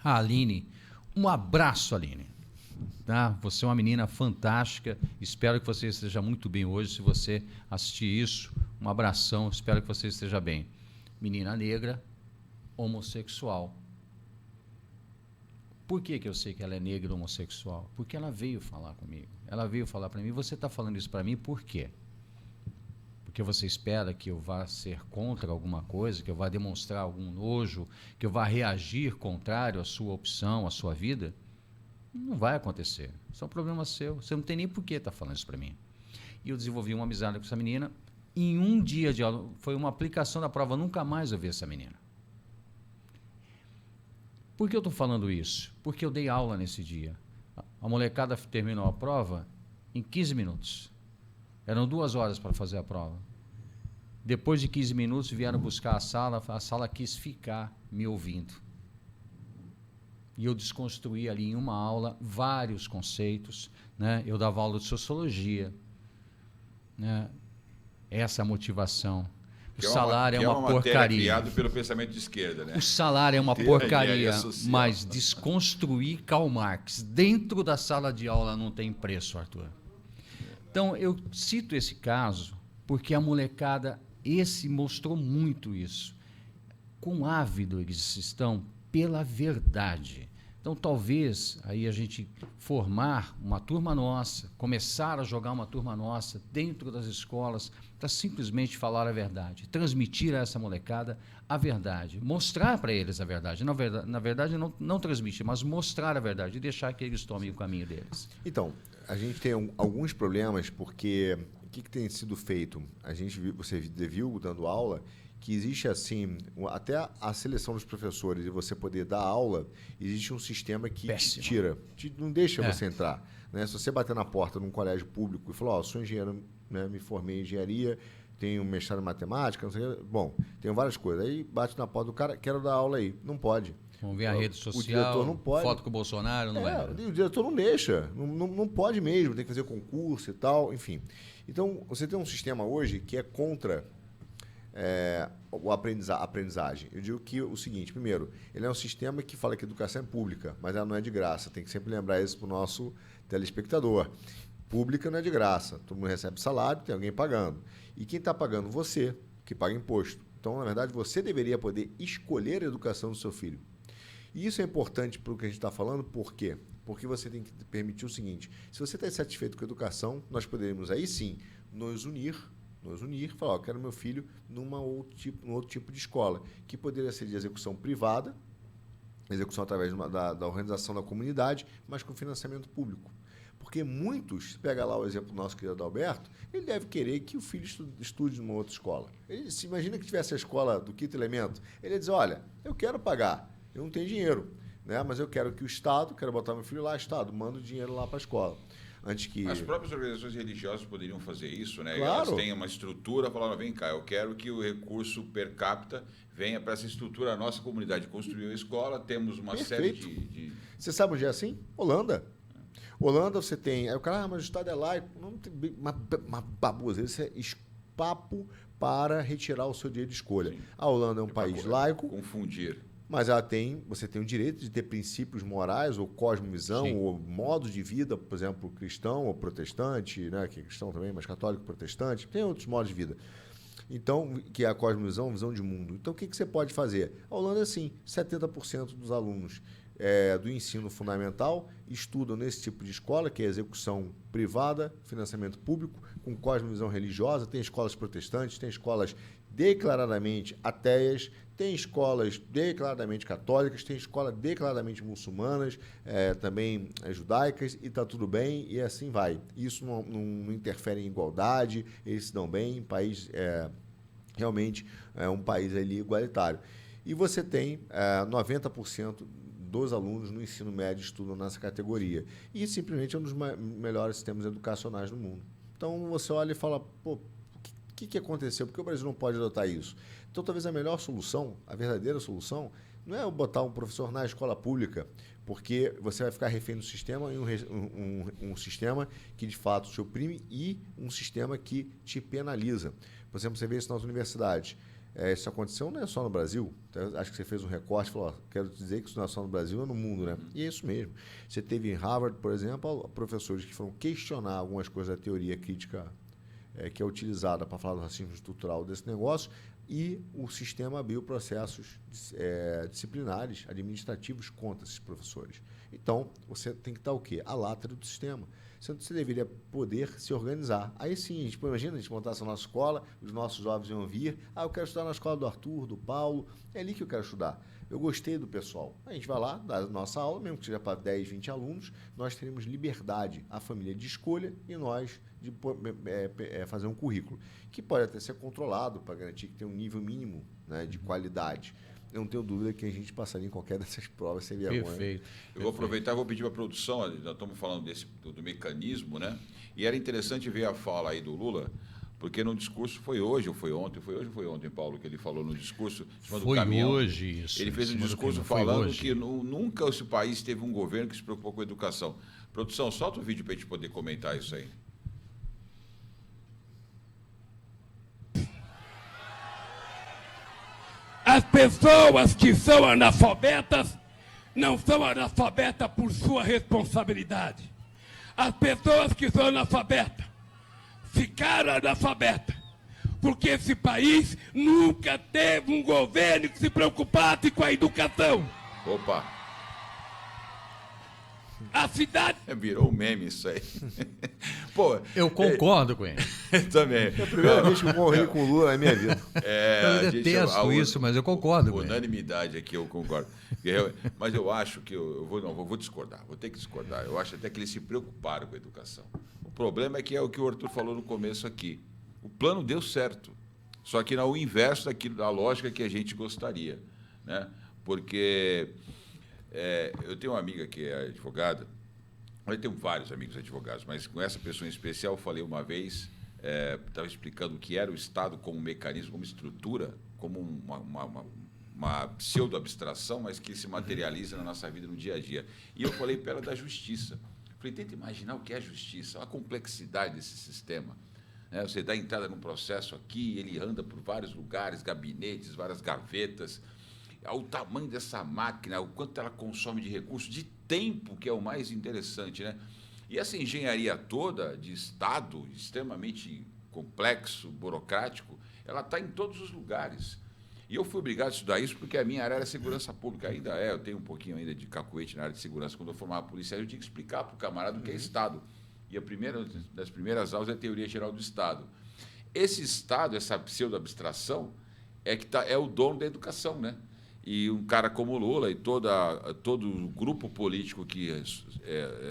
a Aline. Um abraço, Aline. Tá? Você é uma menina fantástica. Espero que você esteja muito bem hoje. Se você assistir isso, um abração. Espero que você esteja bem. Menina negra, homossexual. Por que eu sei que ela é negra homossexual? Porque ela veio falar comigo. Ela veio falar para mim, você está falando isso para mim por quê? Porque você espera que eu vá ser contra alguma coisa, que eu vá demonstrar algum nojo, que eu vá reagir contrário à sua opção, à sua vida? Não vai acontecer. Isso é um problema seu. Você não tem nem por que estar falando isso para mim. E eu desenvolvi uma amizade com essa menina. Em um dia de aula, foi uma aplicação da prova, nunca mais eu vi essa menina. Por que eu estou falando isso? Porque eu dei aula nesse dia. A molecada terminou a prova em 15 minutos. Eram 2 horas para fazer a prova. Depois de 15 minutos, vieram buscar a sala quis ficar me ouvindo. E eu desconstruí ali em uma aula vários conceitos. Né? Eu dava aula de sociologia. Né? Essa é a motivação. O salário é uma porcaria. Criado pelo pensamento de esquerda, né? O salário é uma porcaria, mas desconstruir Karl Marx dentro da sala de aula não tem preço, Arthur. Então, eu cito esse caso porque a molecada, esse mostrou muito isso. Quão ávido eles estão pela verdade. Então, talvez aí a gente formar uma turma nossa, começar a jogar uma turma nossa dentro das escolas para simplesmente falar a verdade, transmitir a essa molecada a verdade, mostrar para eles a verdade. Na verdade não transmitir, mas mostrar a verdade e deixar que eles tomem o caminho deles. Então, a gente tem alguns problemas porque o que tem sido feito? Você viu dando aula que existe assim, até a seleção dos professores e você poder dar aula, existe um sistema que Péssimo. te tira, não deixa você entrar. Né? Se você bater na porta num colégio público e falar, sou engenheiro, né, me formei em engenharia, tenho mestrado em matemática, não sei o que, bom, tenho várias coisas. Aí bate na porta do cara, quero dar aula aí. Não pode. Vamos ver a rede social, o diretor não pode. Foto com o Bolsonaro, não é? O diretor não deixa, não pode mesmo, tem que fazer concurso e tal, enfim. Então, você tem um sistema hoje que é contra a aprendizagem. Eu digo que o seguinte, primeiro, ele é um sistema que fala que a educação é pública, mas ela não é de graça. Tem que sempre lembrar isso para o nosso telespectador. Pública não é de graça. Todo mundo recebe salário, tem alguém pagando. E quem está pagando? Você, que paga imposto. Então, na verdade, você deveria poder escolher a educação do seu filho. E isso é importante para o que a gente está falando, por quê? Porque você tem que permitir o seguinte, se você está insatisfeito com a educação, nós poderíamos aí sim nos unir, falar, quero meu filho num outro tipo de escola, que poderia ser de execução privada, execução através da organização da comunidade, mas com financiamento público. Porque muitos, pega lá o exemplo nosso querido Adalberto, ele deve querer que o filho estude numa outra escola. Ele se imagina que tivesse a escola do quinto elemento, ele ia dizer, olha, eu quero pagar, eu não tenho dinheiro, né? Mas eu quero que o Estado, quero botar meu filho lá, Estado, manda o dinheiro lá para a escola. Antes que... As próprias organizações religiosas poderiam fazer isso, né? Claro. Elas têm uma estrutura, falaram, vem cá, eu quero que o recurso per capita venha para essa estrutura. A nossa comunidade construiu a escola, temos uma Perfeito. série de... Você sabe onde é assim? Holanda. Holanda você tem... Aí o cara, mas o Estado é laico. Não tem uma babosa. Isso é papo para retirar o seu direito de escolha. Sim. A Holanda é um país laico. Confundir. Mas você tem o direito de ter princípios morais, ou cosmovisão, sim, ou modo de vida, por exemplo, cristão ou protestante, né? Que é cristão também, mas católico, protestante, tem outros modos de vida. Então, que é a cosmovisão, visão de mundo. Então, o que você pode fazer? A Holanda, sim, 70% dos alunos do ensino fundamental estudam nesse tipo de escola, que é execução privada, financiamento público, com cosmovisão religiosa. Tem escolas protestantes, tem escolas declaradamente ateias, tem escolas declaradamente católicas, tem escolas declaradamente muçulmanas, também judaicas, e está tudo bem, e assim vai. Isso não interfere em igualdade, eles se dão bem, país realmente é um país ali igualitário. E você tem 90% dos alunos no ensino médio estudam nessa categoria. E simplesmente é um dos melhores sistemas educacionais do mundo. Então você olha e fala, pô, o que aconteceu? Por que o Brasil não pode adotar isso? Então talvez a melhor solução, a verdadeira solução, não é botar um professor na escola pública, porque você vai ficar refém do sistema, e um sistema que de fato te oprime e um sistema que te penaliza. Por exemplo, você vê isso nas universidades. Isso aconteceu não é só no Brasil. Então, acho que você fez um recorte e falou, quero dizer que isso não é só no Brasil, é no mundo, né? E é isso mesmo. Você teve em Harvard, por exemplo, professores que foram questionar algumas coisas da teoria crítica que é utilizada para falar do racismo estrutural desse negócio, e o sistema abriu processos disciplinares, administrativos contra esses professores. Então, você tem que estar o quê? A látara do sistema. Você deveria poder se organizar. Aí sim, imagina a gente montasse a nossa escola, os nossos jovens iam vir, eu quero estudar na escola do Arthur, do Paulo, é ali que eu quero estudar. Eu gostei do pessoal. A gente vai lá, dá a nossa aula, mesmo que seja para 10, 20 alunos, nós teremos liberdade, a família de escolha e nós de fazer um currículo, que pode até ser controlado para garantir que tem um nível mínimo, né, de qualidade. Eu não tenho dúvida que a gente passaria em qualquer dessas provas sem vergonha. Perfeito. Eu vou aproveitar e vou pedir para a produção, nós estamos falando do mecanismo, né? E era interessante ver a fala aí do Lula, porque no discurso foi hoje ou foi ontem, Paulo, que ele falou no discurso em cima do caminhão. Foi hoje isso. Ele fez um discurso falando que nunca esse país teve um governo que se preocupou com a educação. Produção, solta o vídeo para a gente poder comentar isso aí. As pessoas que são analfabetas não são analfabetas por sua responsabilidade. As pessoas que são analfabetas ficaram analfabetas porque esse país nunca teve um governo que se preocupasse com a educação. Opa! A cidade... Virou um meme isso aí. Pô, eu concordo com ele. Também. É a primeira vez que eu morri com o Lula na minha vida. Eu detesto isso, mas eu concordo com ele. Unanimidade aqui, eu concordo. Mas eu acho que eu vou discordar, vou ter que discordar. Eu acho até que eles se preocuparam com a educação. O problema é que é o que o Arthur falou no começo aqui. O plano deu certo, só que o inverso da lógica que a gente gostaria, né? Porque eu tenho uma amiga que é advogada, eu tenho vários amigos advogados, mas com essa pessoa em especial eu falei uma vez, estava explicando o que era o Estado como mecanismo, como estrutura, como uma pseudo-abstração, mas que se materializa na nossa vida no dia a dia. E eu falei para ela da justiça. Falei, tenta imaginar o que é a justiça, a complexidade desse sistema. Você dá entrada num processo aqui, ele anda por vários lugares, gabinetes, várias gavetas, o tamanho dessa máquina, o quanto ela consome de recursos, de tempo, que é o mais interessante, né? E essa engenharia toda de Estado, extremamente complexo, burocrático, ela está em todos os lugares. E eu fui obrigado a estudar isso porque a minha área era segurança pública. Ainda eu tenho um pouquinho ainda de cacuete na área de segurança. Quando eu formava policial, eu tinha que explicar para o camarada o que é Estado. E das primeiras aulas é a Teoria Geral do Estado. Esse Estado, essa pseudo-abstração, é o dono da educação, né? E um cara como o Lula e todo o grupo político que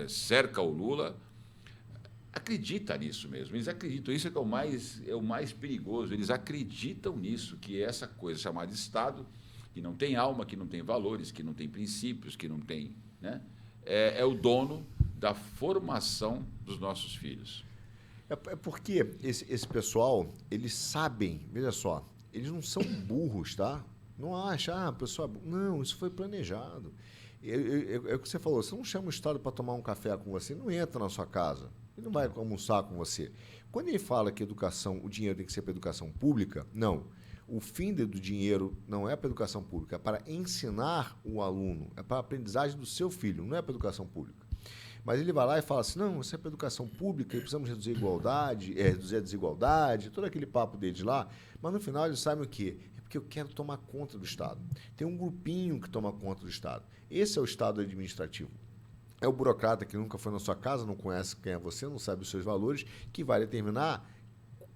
cerca o Lula acredita nisso mesmo. Eles acreditam. Isso é o mais perigoso. Eles acreditam nisso, que é essa coisa chamada Estado, que não tem alma, que não tem valores, que não tem princípios, que não tem... né? É o dono da formação dos nossos filhos. É porque esse pessoal, eles sabem, veja só, eles não são burros, tá? Não acha, pessoal, não, isso foi planejado. É o que você falou, você não chama o Estado para tomar um café com você, não entra na sua casa, ele não vai almoçar com você. Quando ele fala que o dinheiro tem que ser para a educação pública, não. O fim do dinheiro não é para a educação pública, é para ensinar o aluno, é para a aprendizagem do seu filho, não é para a educação pública. Mas ele vai lá e fala assim, não, isso é para educação pública, e precisamos reduzir reduzir a desigualdade, todo aquele papo deles lá. Mas no final eles sabem o quê? É porque eu quero tomar conta do Estado. Tem um grupinho que toma conta do Estado. Esse é o Estado administrativo. É o burocrata que nunca foi na sua casa, não conhece quem é você, não sabe os seus valores, que vai determinar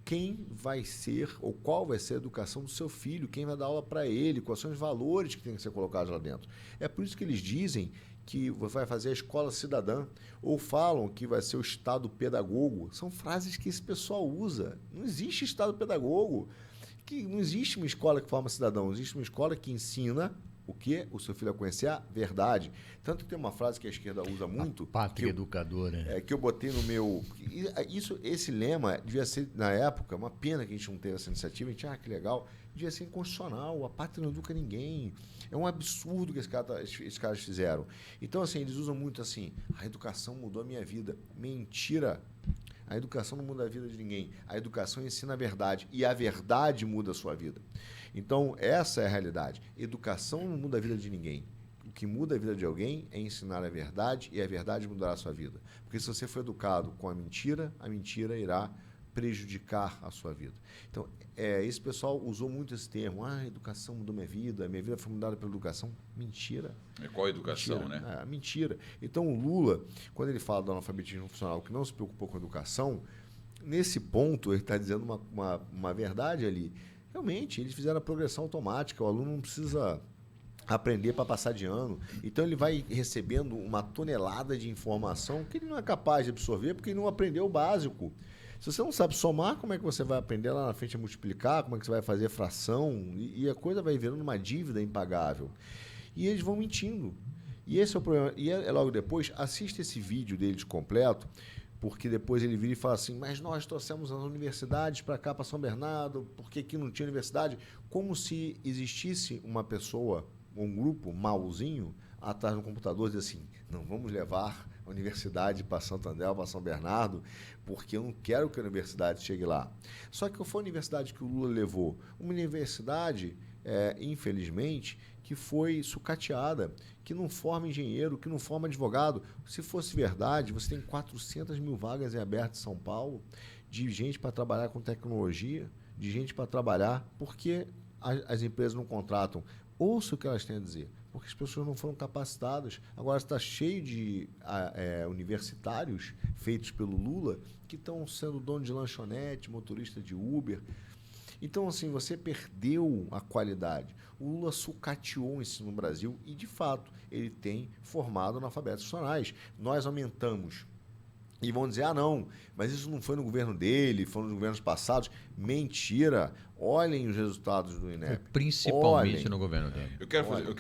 quem vai ser ou qual vai ser a educação do seu filho, quem vai dar aula para ele, quais são os valores que têm que ser colocados lá dentro. É por isso que eles dizem que vai fazer a escola cidadã, ou falam que vai ser o Estado pedagogo. São frases que esse pessoal usa. Não existe Estado pedagogo. Não existe uma escola que forma cidadão, existe uma escola que ensina o quê? O seu filho a conhecer a verdade. Tanto que tem uma frase que a esquerda usa muito... A pátria educadora. Que eu botei no meu... Esse lema devia ser, na época, uma pena que a gente não teve essa iniciativa. A gente, que legal. Devia ser inconstitucional. A pátria não educa ninguém. É um absurdo que esses caras fizeram. Então, assim, eles usam muito assim, a educação mudou a minha vida. Mentira. A educação não muda a vida de ninguém. A educação ensina a verdade. E a verdade muda a sua vida. Então, essa é a realidade. Educação não muda a vida de ninguém. O que muda a vida de alguém é ensinar a verdade e a verdade mudará a sua vida. Porque se você for educado com a mentira irá prejudicar a sua vida. Então, esse pessoal usou muito esse termo. A educação mudou minha vida foi mudada pela educação. Mentira. Qual a educação, mentira, né? Mentira. Então, o Lula, quando ele fala do analfabetismo funcional, que não se preocupou com a educação, nesse ponto, ele está dizendo uma verdade ali. Realmente, eles fizeram a progressão automática, o aluno não precisa aprender para passar de ano. Então, ele vai recebendo uma tonelada de informação que ele não é capaz de absorver porque ele não aprendeu o básico. Se você não sabe somar, como é que você vai aprender lá na frente a multiplicar? Como é que você vai fazer fração? E a coisa vai virando uma dívida impagável. E eles vão mentindo. E esse é o problema. E logo depois, assista esse vídeo deles completo, porque depois ele vira e fala assim, mas nós trouxemos as universidades para cá, para São Bernardo, porque aqui não tinha universidade. Como se existisse uma pessoa, um grupo mauzinho, atrás do computador, diz assim, não vamos levar a universidade para Santo André, para São Bernardo, porque eu não quero que a universidade chegue lá. Só que foi a universidade que o Lula levou. Uma universidade, infelizmente, que foi sucateada, que não forma engenheiro, que não forma advogado. Se fosse verdade, você tem 400 mil vagas em aberto em São Paulo, de gente para trabalhar com tecnologia, de gente para trabalhar, porque as empresas não contratam. Ouça o que elas têm a dizer, porque as pessoas não foram capacitadas. Agora está cheio de universitários feitos pelo Lula que estão sendo dono de lanchonete, motorista de Uber. Então, assim, você perdeu a qualidade. O Lula sucateou o ensino no Brasil e, de fato, ele tem formado analfabetos funcionais. Nós aumentamos. E vão dizer, não, mas isso não foi no governo dele, foi nos governos passados. Mentira. Olhem os resultados do INEP. Principalmente no governo dele. Eu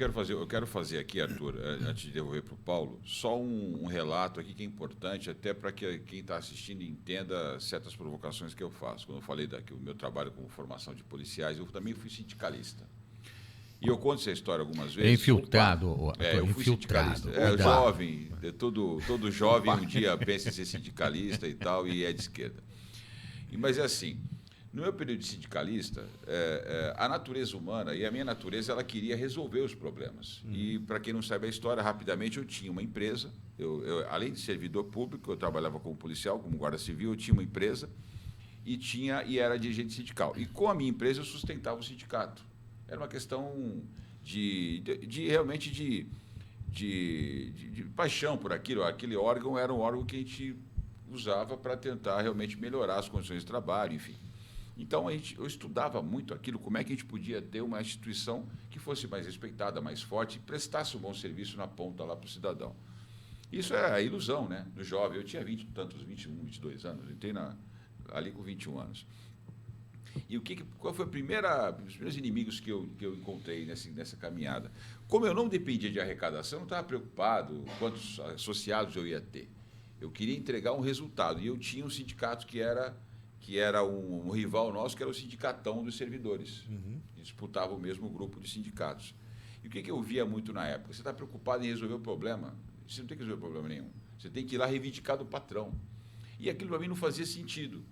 quero fazer aqui, Arthur, antes de devolver para o Paulo, só um relato aqui que é importante, até para que quem está assistindo entenda certas provocações que eu faço. Quando eu falei que o meu trabalho com formação de policiais, eu também fui sindicalista. E eu conto essa história algumas vezes. Infiltrado. Eu fui sindicalista. Jovem, todo jovem um dia pensa em ser sindicalista e tal, e é de esquerda. Mas é assim, no meu período de sindicalista, a natureza humana, e a minha natureza, ela queria resolver os problemas. E, para quem não sabe a história, rapidamente, eu tinha uma empresa, além de servidor público, eu trabalhava como policial, como guarda civil, eu tinha uma empresa e era dirigente sindical. E com a minha empresa eu sustentava o sindicato. Era uma questão realmente de paixão por aquilo. Aquele órgão era um órgão que a gente usava para tentar realmente melhorar as condições de trabalho, enfim. Então, eu estudava muito aquilo, como é que a gente podia ter uma instituição que fosse mais respeitada, mais forte e prestasse um bom serviço na ponta lá para o cidadão. Isso é a ilusão, né? Do jovem. Eu tinha 21, 22 anos, entrei ali com 21 anos. E qual foi os primeiros inimigos que eu encontrei nessa caminhada? Como eu não dependia de arrecadação, eu não estava preocupado quantos associados eu ia ter. Eu queria entregar um resultado. E eu tinha um sindicato que era um rival nosso, que era o Sindicatão dos Servidores. Que disputava o mesmo grupo de sindicatos. E o que eu via muito na época? Você está preocupado em resolver o problema? Você não tem que resolver problema nenhum. Você tem que ir lá reivindicar do patrão. E aquilo para mim não fazia sentido.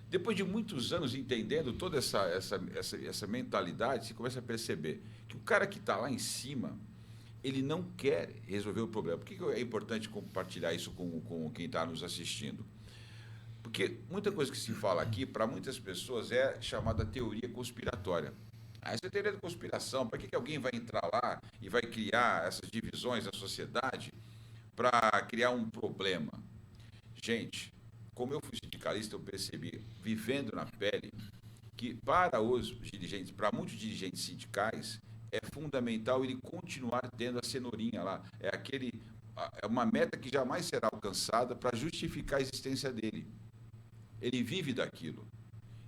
Depois de muitos anos entendendo toda essa mentalidade, você começa a perceber que o cara que está lá em cima, ele não quer resolver o problema. Por que é importante compartilhar isso com quem está nos assistindo? Porque muita coisa que se fala aqui, para muitas pessoas, é chamada teoria conspiratória. Essa é teoria da conspiração. Para que alguém vai entrar lá e vai criar essas divisões da sociedade para criar um problema? Gente, como eu fui sindicalista, eu percebi, vivendo na pele, que para os dirigentes, para muitos dirigentes sindicais, é fundamental ele continuar tendo a cenourinha lá. É uma meta que jamais será alcançada para justificar a existência dele. Ele vive daquilo.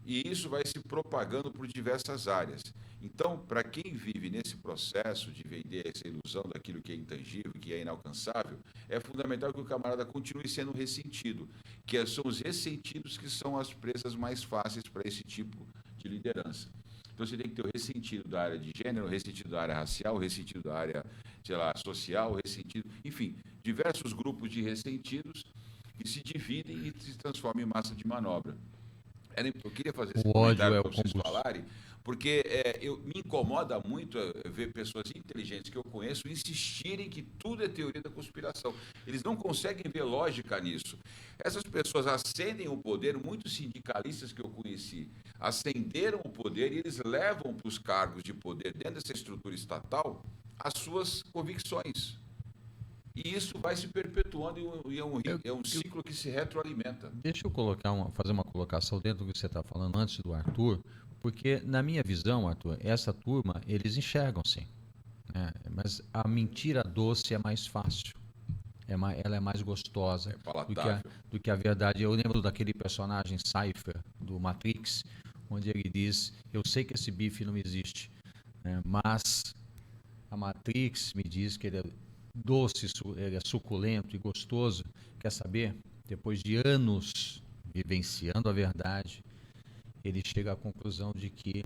E isso vai se propagando por diversas áreas. Então, para quem vive nesse processo de vender essa ilusão daquilo que é intangível, que é inalcançável, é fundamental que o camarada continue sendo ressentido, que são os ressentidos que são as presas mais fáceis para esse tipo de liderança. Então, você tem que ter o ressentido da área de gênero, o ressentido da área racial, o ressentido da área, sei lá, social, o ressentido... Enfim, diversos grupos de ressentidos que se dividem e se transformam em massa de manobra. Eu queria fazer esse comentário para vocês falarem, porque me incomoda muito ver pessoas inteligentes que eu conheço insistirem que tudo é teoria da conspiração. Eles não conseguem ver lógica nisso. Essas pessoas ascendem o poder, muitos sindicalistas que eu conheci ascenderam o poder e eles levam para os cargos de poder dentro dessa estrutura estatal as suas convicções. E isso vai se perpetuando e é um ciclo que se retroalimenta. Deixa eu fazer uma colocação dentro do que você está falando antes do Arthur, porque na minha visão, Arthur, essa turma, eles enxergam sim, né? Mas a mentira doce é mais fácil, ela é mais gostosa do que a verdade. Eu lembro daquele personagem Cypher, do Matrix, onde ele diz, eu sei que esse bife não existe, né? Mas a Matrix me diz que ele é doce, ele é suculento e gostoso. Quer saber? Depois de anos vivenciando a verdade, ele chega à conclusão de que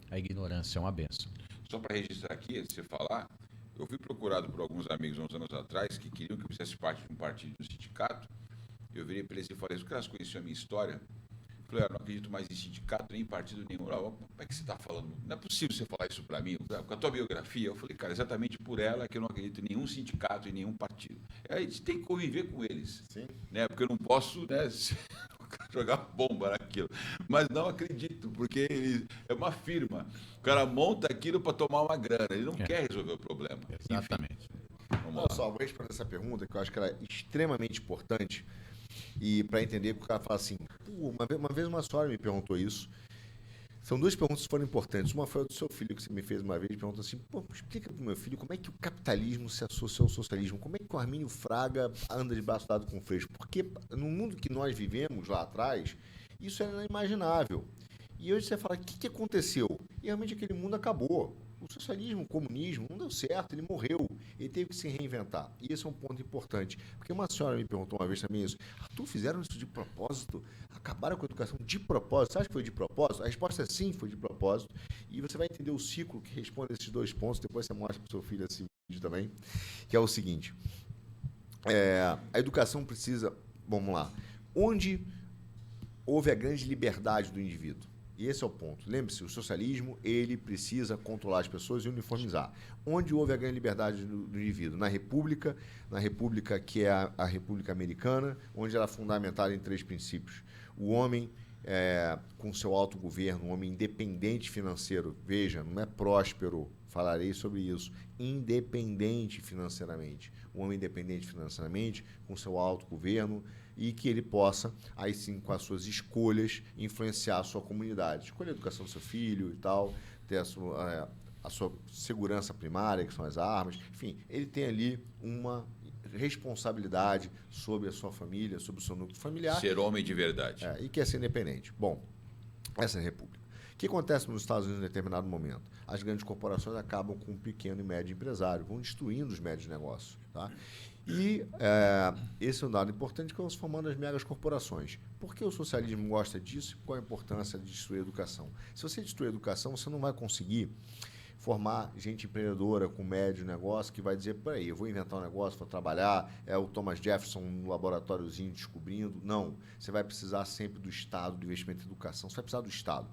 a ignorância é uma bênção. Só para registrar aqui, antes de você falar, eu fui procurado por alguns amigos uns anos atrás que queriam que eu fizesse parte de um partido, de um sindicato. Eu virei para eles e falei, os caras conheciam a minha história? Eu falei, eu não acredito mais em sindicato, nem em partido nenhum. Como é que você está falando? Não é possível você falar isso para mim, com a tua biografia. Eu falei, cara, exatamente por ela que eu não acredito em nenhum sindicato, em nenhum partido. A gente tem que conviver com eles. Sim. Né? Porque eu não posso, né, jogar bomba naquilo. Mas não acredito, porque é uma firma. O cara monta aquilo para tomar uma grana. Ele não quer resolver o problema. Exatamente. Olha só, vou responder essa pergunta que eu acho que ela é extremamente importante. E para entender que o cara fala assim, uma vez uma senhora me perguntou isso. São duas perguntas que foram importantes. Uma foi a do seu filho, que você me fez uma vez, perguntou assim, explica para o meu filho como é que o capitalismo se associa ao socialismo, como é que o Armínio Fraga anda de braço dado com o Freixo, porque no mundo que nós vivemos lá atrás, isso era inimaginável. E hoje você fala, o que aconteceu? E realmente aquele mundo acabou. O socialismo, o comunismo, não deu certo, ele morreu. Ele teve que se reinventar. E esse é um ponto importante. Porque uma senhora me perguntou uma vez também isso. Arthur, fizeram isso de propósito? Acabaram com a educação de propósito? Você acha que foi de propósito? A resposta é sim, foi de propósito. E você vai entender o ciclo que responde esses dois pontos. Depois você mostra para o seu filho esse vídeo também. Que é o seguinte. A educação precisa... Vamos lá. Onde houve a grande liberdade do indivíduo? E esse é o ponto. Lembre-se, o socialismo, ele precisa controlar as pessoas e uniformizar. Onde houve a grande liberdade do indivíduo? Na República que é a República Americana, onde ela é fundamentada em 3 princípios. O homem com seu autogoverno, um homem independente financeiro, veja, não é próspero, falarei sobre isso, independente financeiramente. Um homem independente financeiramente, com seu autogoverno, e que ele possa, aí sim, com as suas escolhas, influenciar a sua comunidade. Escolher a educação do seu filho e tal, ter a sua segurança primária, que são as armas. Enfim, ele tem ali uma responsabilidade sobre a sua família, sobre o seu núcleo familiar. Ser homem de verdade. E quer ser independente. Bom, essa é a República. O que acontece nos Estados Unidos em determinado momento? As grandes corporações acabam com o pequeno e médio empresário, vão destruindo os médios negócios. Tá? E esse é um dado importante que vão se formando as megas corporações. Por que o socialismo gosta disso e qual a importância de destruir a educação? Se você destruir a educação, você não vai conseguir formar gente empreendedora com médio negócio que vai dizer, peraí, eu vou inventar um negócio, vou trabalhar, é o Thomas Jefferson no laboratóriozinho descobrindo. Não, você vai precisar sempre do Estado, do investimento em educação, você vai precisar do Estado.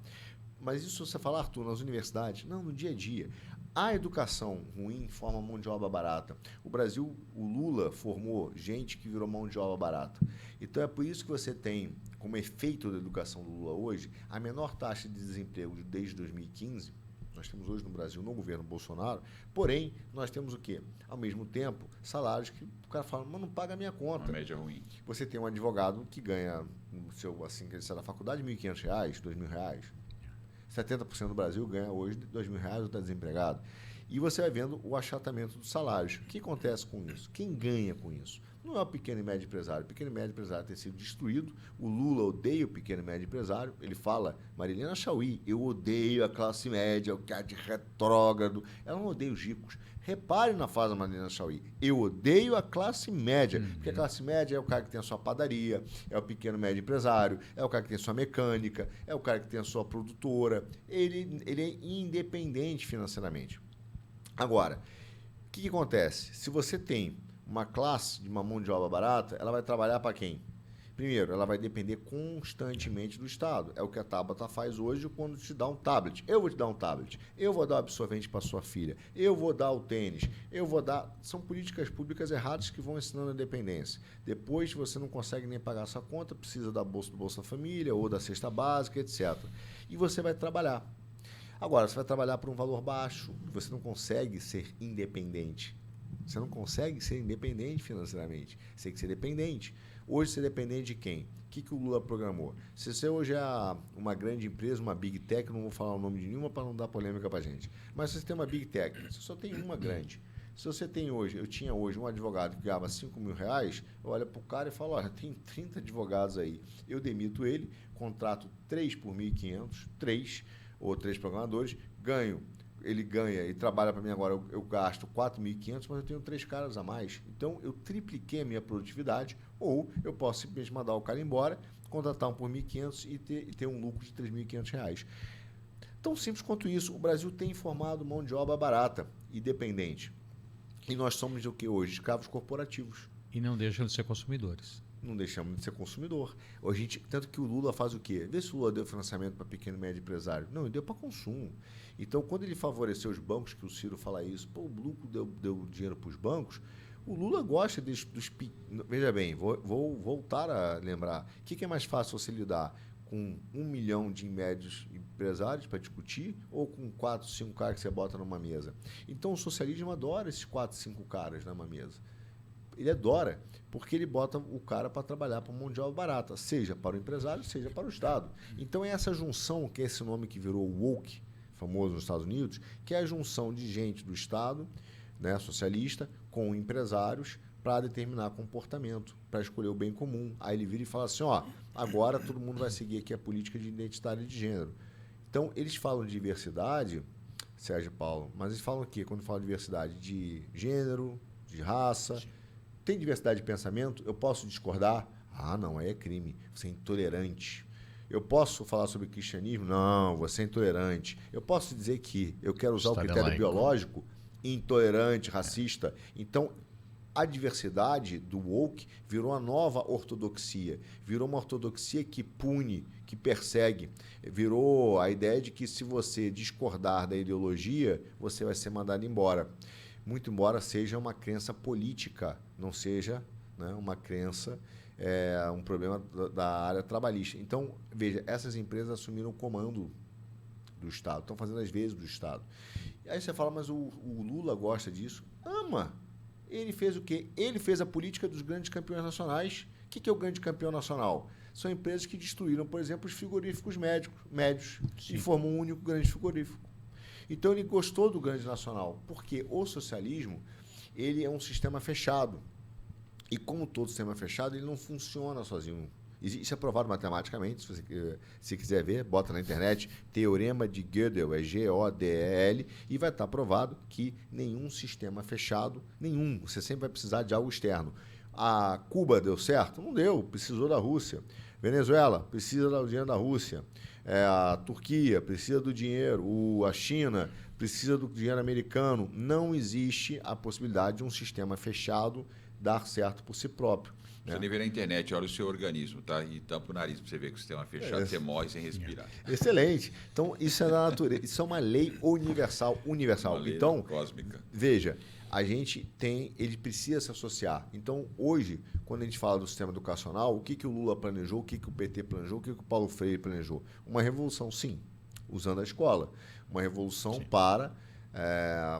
Mas isso você fala, Arthur, nas universidades? Não, no dia a dia. A educação ruim forma mão de obra barata. O Brasil, o Lula formou gente que virou mão de obra barata. Então é por isso que você tem, como efeito da educação do Lula hoje, a menor taxa de desemprego desde 2015. Nós temos hoje no Brasil, no governo Bolsonaro, porém, nós temos o quê? Ao mesmo tempo, salários que o cara fala, mas não paga a minha conta. Uma média ruim. Você tem um advogado que ganha, assim que ele sai da faculdade, R$ 1.500, R$ 2.000. 70% do Brasil ganha hoje R$ 2.000 ou está desempregado. E você vai vendo o achatamento dos salários. O que acontece com isso? Quem ganha com isso? Não é o pequeno e médio empresário. O pequeno e médio empresário tem sido destruído. O Lula odeia o pequeno e médio empresário. Ele fala, Marilena Chauí, eu odeio a classe média, o que há de retrógrado. Ela não odeia os ricos. Repare na fase da Marilena Chauí. Eu odeio a classe média. Porque a classe média é o cara que tem a sua padaria, é o pequeno e médio empresário, é o cara que tem a sua mecânica, é o cara que tem a sua produtora. Ele é independente financeiramente. Agora, o que acontece? Se você tem uma classe de uma mão de obra barata, ela vai trabalhar para quem? Primeiro, ela vai depender constantemente do Estado. É o que a Tabata faz hoje quando te dá um tablet. Eu vou te dar um tablet. Eu vou dar o absorvente para sua filha. Eu vou dar o tênis. Eu vou dar... São políticas públicas erradas que vão ensinando a dependência. Depois você não consegue nem pagar sua conta, precisa da Bolsa Família ou da cesta básica, etc. E você vai trabalhar. Agora, você vai trabalhar por um valor baixo. Você não consegue ser independente. Você não consegue ser independente financeiramente. Você tem que ser dependente. Hoje, você é dependente de quem? O que o Lula programou? Se você hoje é uma grande empresa, uma Big Tech, não vou falar o nome de nenhuma para não dar polêmica para a gente, mas se você tem uma Big Tech, você só tem uma grande. Se você tem hoje, eu tinha hoje um advogado que ganhava R$5.000, eu olho para o cara e falo, olha, tem 30 advogados aí. Eu demito ele, contrato 3 por 1.500, 3 ou 3 programadores, ele ganha e trabalha para mim agora, eu gasto 4.500, mas eu tenho 3 caras a mais. Então, eu tripliquei a minha produtividade, ou eu posso simplesmente mandar o cara embora, contratar um por 1.500 e ter um lucro de R$3.500. Tão simples quanto isso. O Brasil tem formado mão de obra barata e dependente. E nós somos o que hoje? Escravos corporativos. E não deixam de ser consumidores. Não deixamos de ser consumidor. Tanto que o Lula faz o quê? Vê se o Lula deu financiamento para pequeno e médio empresário. Não, ele deu para consumo. Então, quando ele favoreceu os bancos, que o Ciro fala isso, o lucro deu dinheiro para os bancos, o Lula gosta dos... Veja bem, vou voltar a lembrar. O que é mais fácil você lidar com 1 milhão de médios empresários para discutir ou com 4, 5 caras que você bota numa mesa? Então, o socialismo adora esses 4, 5 caras numa mesa. Ele adora, porque ele bota o cara para trabalhar para mão de obra barata, seja para o empresário, seja para o Estado. Então, é essa junção, que é esse nome que virou woke, famoso nos Estados Unidos, que é a junção de gente do Estado, né, socialista, com empresários para determinar comportamento, para escolher o bem comum. Aí ele vira e fala assim, ó, agora todo mundo vai seguir aqui a política de identidade de gênero. Então, eles falam de diversidade, Sérgio Paulo, mas eles falam aqui, quando falam de diversidade de gênero, de raça... Tem diversidade de pensamento? Eu posso discordar? Ah, não, aí é crime. Você é intolerante. Eu posso falar sobre cristianismo? Não, você é intolerante. Eu posso dizer que eu quero usar o critério biológico? Intolerante, racista. Então, a diversidade do woke virou uma nova ortodoxia. Virou uma ortodoxia que pune, que persegue. Virou a ideia de que se você discordar da ideologia, você vai ser mandado embora. Muito embora seja uma crença política, não seja, né, uma crença, um problema da área trabalhista. Então, veja, essas empresas assumiram o comando do Estado, estão fazendo as vezes do Estado. E aí você fala, mas o Lula gosta disso? Ama! Ele fez o quê? Ele fez a política dos grandes campeões nacionais. O que é o grande campeão nacional? São empresas que destruíram, por exemplo, os frigoríficos médios e formam um único grande frigorífico. Então, ele gostou do grande nacional, porque o socialismo ele é um sistema fechado. E, como todo sistema fechado, ele não funciona sozinho. Isso é provado matematicamente, se você quiser ver, bota na internet, Teorema de Gödel, é G-O-D-E-L, e vai estar provado que nenhum sistema fechado, você sempre vai precisar de algo externo. A Cuba deu certo? Não deu, precisou da Rússia. Venezuela precisa do dinheiro da Rússia. A Turquia precisa do dinheiro. A China precisa do dinheiro americano. Não existe a possibilidade de um sistema fechado dar certo por si próprio. Você nem vê na internet, olha o seu organismo, tá? E tampa o nariz para você ver que o sistema fechado, você morre sem respirar. Excelente. Então, isso é da natureza. Isso é uma lei universal. Uma lei Então, cósmica. veja, a gente ele precisa se associar. Então, hoje, quando a gente fala do sistema educacional, o que o Lula planejou, o que o PT planejou, o que o Paulo Freire planejou? Uma revolução, sim, usando a escola. Uma revolução para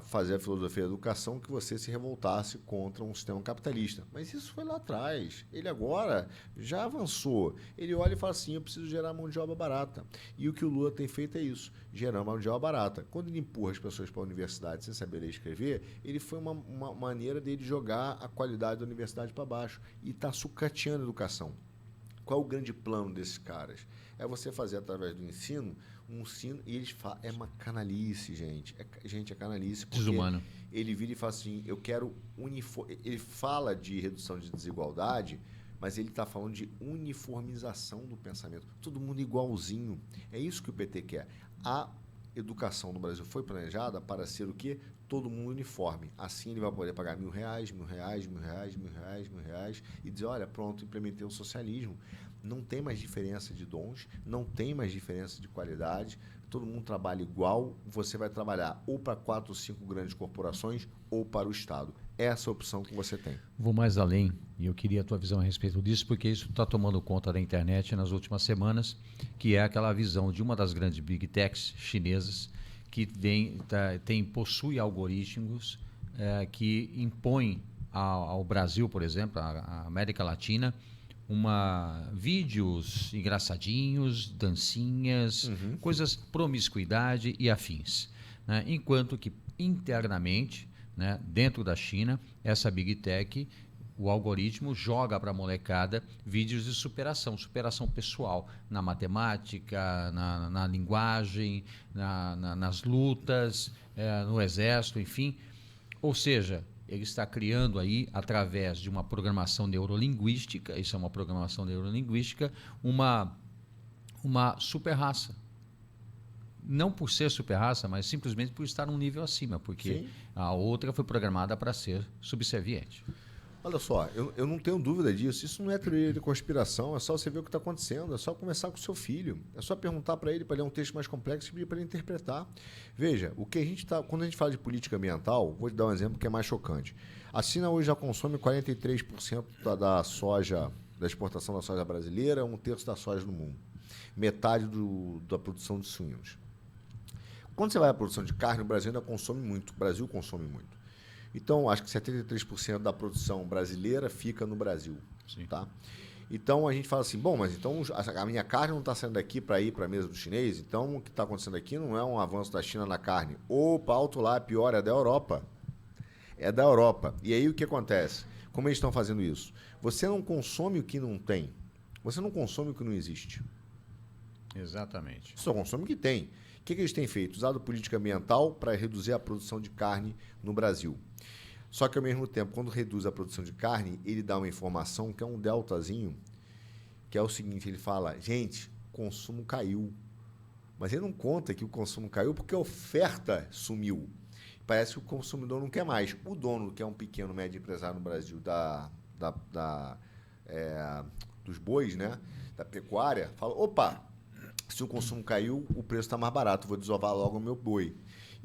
fazer a filosofia da educação que você se revoltasse contra um sistema capitalista. Mas isso foi lá atrás. Ele agora já avançou. Ele olha e fala assim, eu preciso gerar mão de obra barata. E o que o Lula tem feito é isso, gerar mão de obra barata. Quando ele empurra as pessoas para a universidade sem saber ler e escrever, ele foi uma maneira dele jogar a qualidade da universidade para baixo. E está sucateando a educação. Qual é o grande plano desses caras? É você fazer através do ensino e eles falam, é uma canalice, gente. É canalice. Desumano. Ele vira e fala assim, eu quero ele fala de redução de desigualdade, mas ele está falando de uniformização do pensamento. Todo mundo igualzinho. É isso que o PT quer. A educação no Brasil foi planejada para ser o quê? Todo mundo uniforme. Assim ele vai poder pagar R$1.000, R$1.000, R$1.000, R$1.000 e dizer, olha, pronto, implementei o socialismo. Não tem mais diferença de dons, não tem mais diferença de qualidade, todo mundo trabalha igual, você vai trabalhar ou para 4 ou 5 grandes corporações ou para o Estado. Essa é a opção que você tem. Vou mais além, e eu queria a tua visão a respeito disso, porque isso está tomando conta da internet nas últimas semanas, que é aquela visão de uma das grandes big techs chinesas, que possui algoritmos que impõem ao Brasil, por exemplo, à América Latina, vídeos engraçadinhos, dancinhas, coisas, promiscuidade e afins. Né? Enquanto que internamente, né, dentro da China, essa Big Tech, o algoritmo joga para a molecada vídeos de superação pessoal, na matemática, na linguagem, nas lutas, no exército, enfim. Ou seja, ele está criando aí, através de uma programação neurolinguística, isso é uma programação neurolinguística, uma super-raça. Não por ser super-raça, mas simplesmente por estar um nível acima, porque sim, a outra foi programada para ser subserviente. Olha só, eu não tenho dúvida disso. Isso não é teoria de conspiração, é só você ver o que está acontecendo, é só conversar com o seu filho, é só perguntar para ele, para ler um texto mais complexo e pedir para ele interpretar. Veja, quando a gente fala de política ambiental, vou te dar um exemplo que é mais chocante. A China hoje já consome 43% da soja, da exportação da soja brasileira, 1/3 da soja no mundo. Metade da produção de suínos. Quando você vai à produção de carne, o Brasil ainda consome muito. O Brasil consome muito. Então, acho que 73% da produção brasileira fica no Brasil. Sim. Tá? Então, a gente fala assim, bom, mas então a minha carne não está saindo daqui para ir para a mesa do chinês, então o que está acontecendo aqui não é um avanço da China na carne. Opa, alto lá, pior, é da Europa. É da Europa. E aí o que acontece? Como eles estão fazendo isso? Você não consome o que não tem. Você não consome o que não existe. Exatamente. Você só consome o que tem. O que eles têm feito? Usado política ambiental para reduzir a produção de carne no Brasil. Só que, ao mesmo tempo, quando reduz a produção de carne, ele dá uma informação que é um deltazinho, que é o seguinte, ele fala, gente, o consumo caiu. Mas ele não conta que o consumo caiu porque a oferta sumiu. Parece que o consumidor não quer mais. O dono, que é um pequeno, médio empresário no Brasil, dos bois, né, da pecuária, fala, opa, se o consumo caiu, o preço está mais barato, vou desovar logo o meu boi.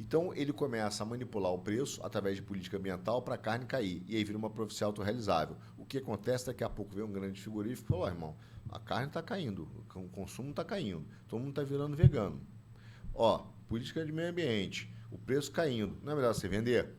Então, ele começa a manipular o preço através de política ambiental para a carne cair. E aí vira uma profecia autorrealizável. O que acontece, daqui a pouco vem um grande frigorífico e fala, irmão, a carne está caindo, o consumo está caindo, todo mundo está virando vegano. Política de meio ambiente, o preço caindo, não é melhor você vender?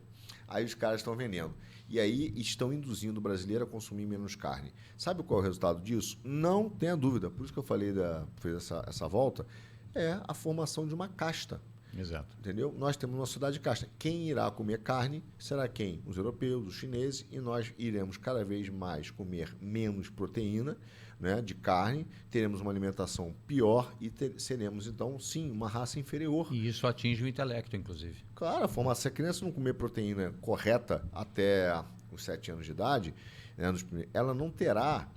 Aí os caras estão vendendo. E aí estão induzindo o brasileiro a consumir menos carne. Sabe qual é o resultado disso? Não tenha dúvida. Por isso que eu falei, fez essa volta, é a formação de uma casta. Exato. Entendeu? Nós temos uma sociedade de casta. Quem irá comer carne será quem? Os europeus, os chineses, e nós iremos cada vez mais comer menos proteína, né, de carne, teremos uma alimentação pior e seremos, então, sim, uma raça inferior. E isso atinge o intelecto, inclusive. Claro, se a criança não comer proteína correta até os 7 anos de idade, né, ela não terá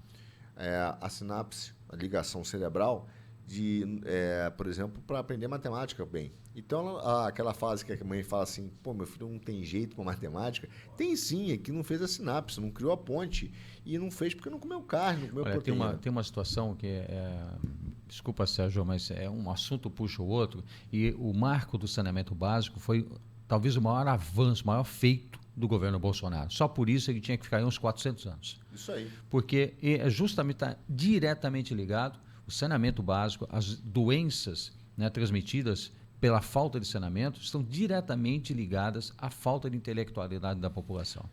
a sinapse, a ligação cerebral, por exemplo, para aprender matemática bem. Então, aquela fase que a mãe fala assim, pô, meu filho não tem jeito para matemática. Tem sim, é que não fez a sinapse, não criou a ponte. E não fez porque não comeu carne, não comeu proteína. Tem uma situação que desculpa, Sérgio, mas é um assunto puxa o outro. E o marco do saneamento básico foi talvez o maior avanço, o maior feito do governo Bolsonaro. Só por isso ele tinha que ficar aí uns 400 anos. Isso aí. Porque justamente está diretamente ligado o saneamento básico, as doenças, né, transmitidas pela falta de saneamento estão diretamente ligadas à falta de intelectualidade da população.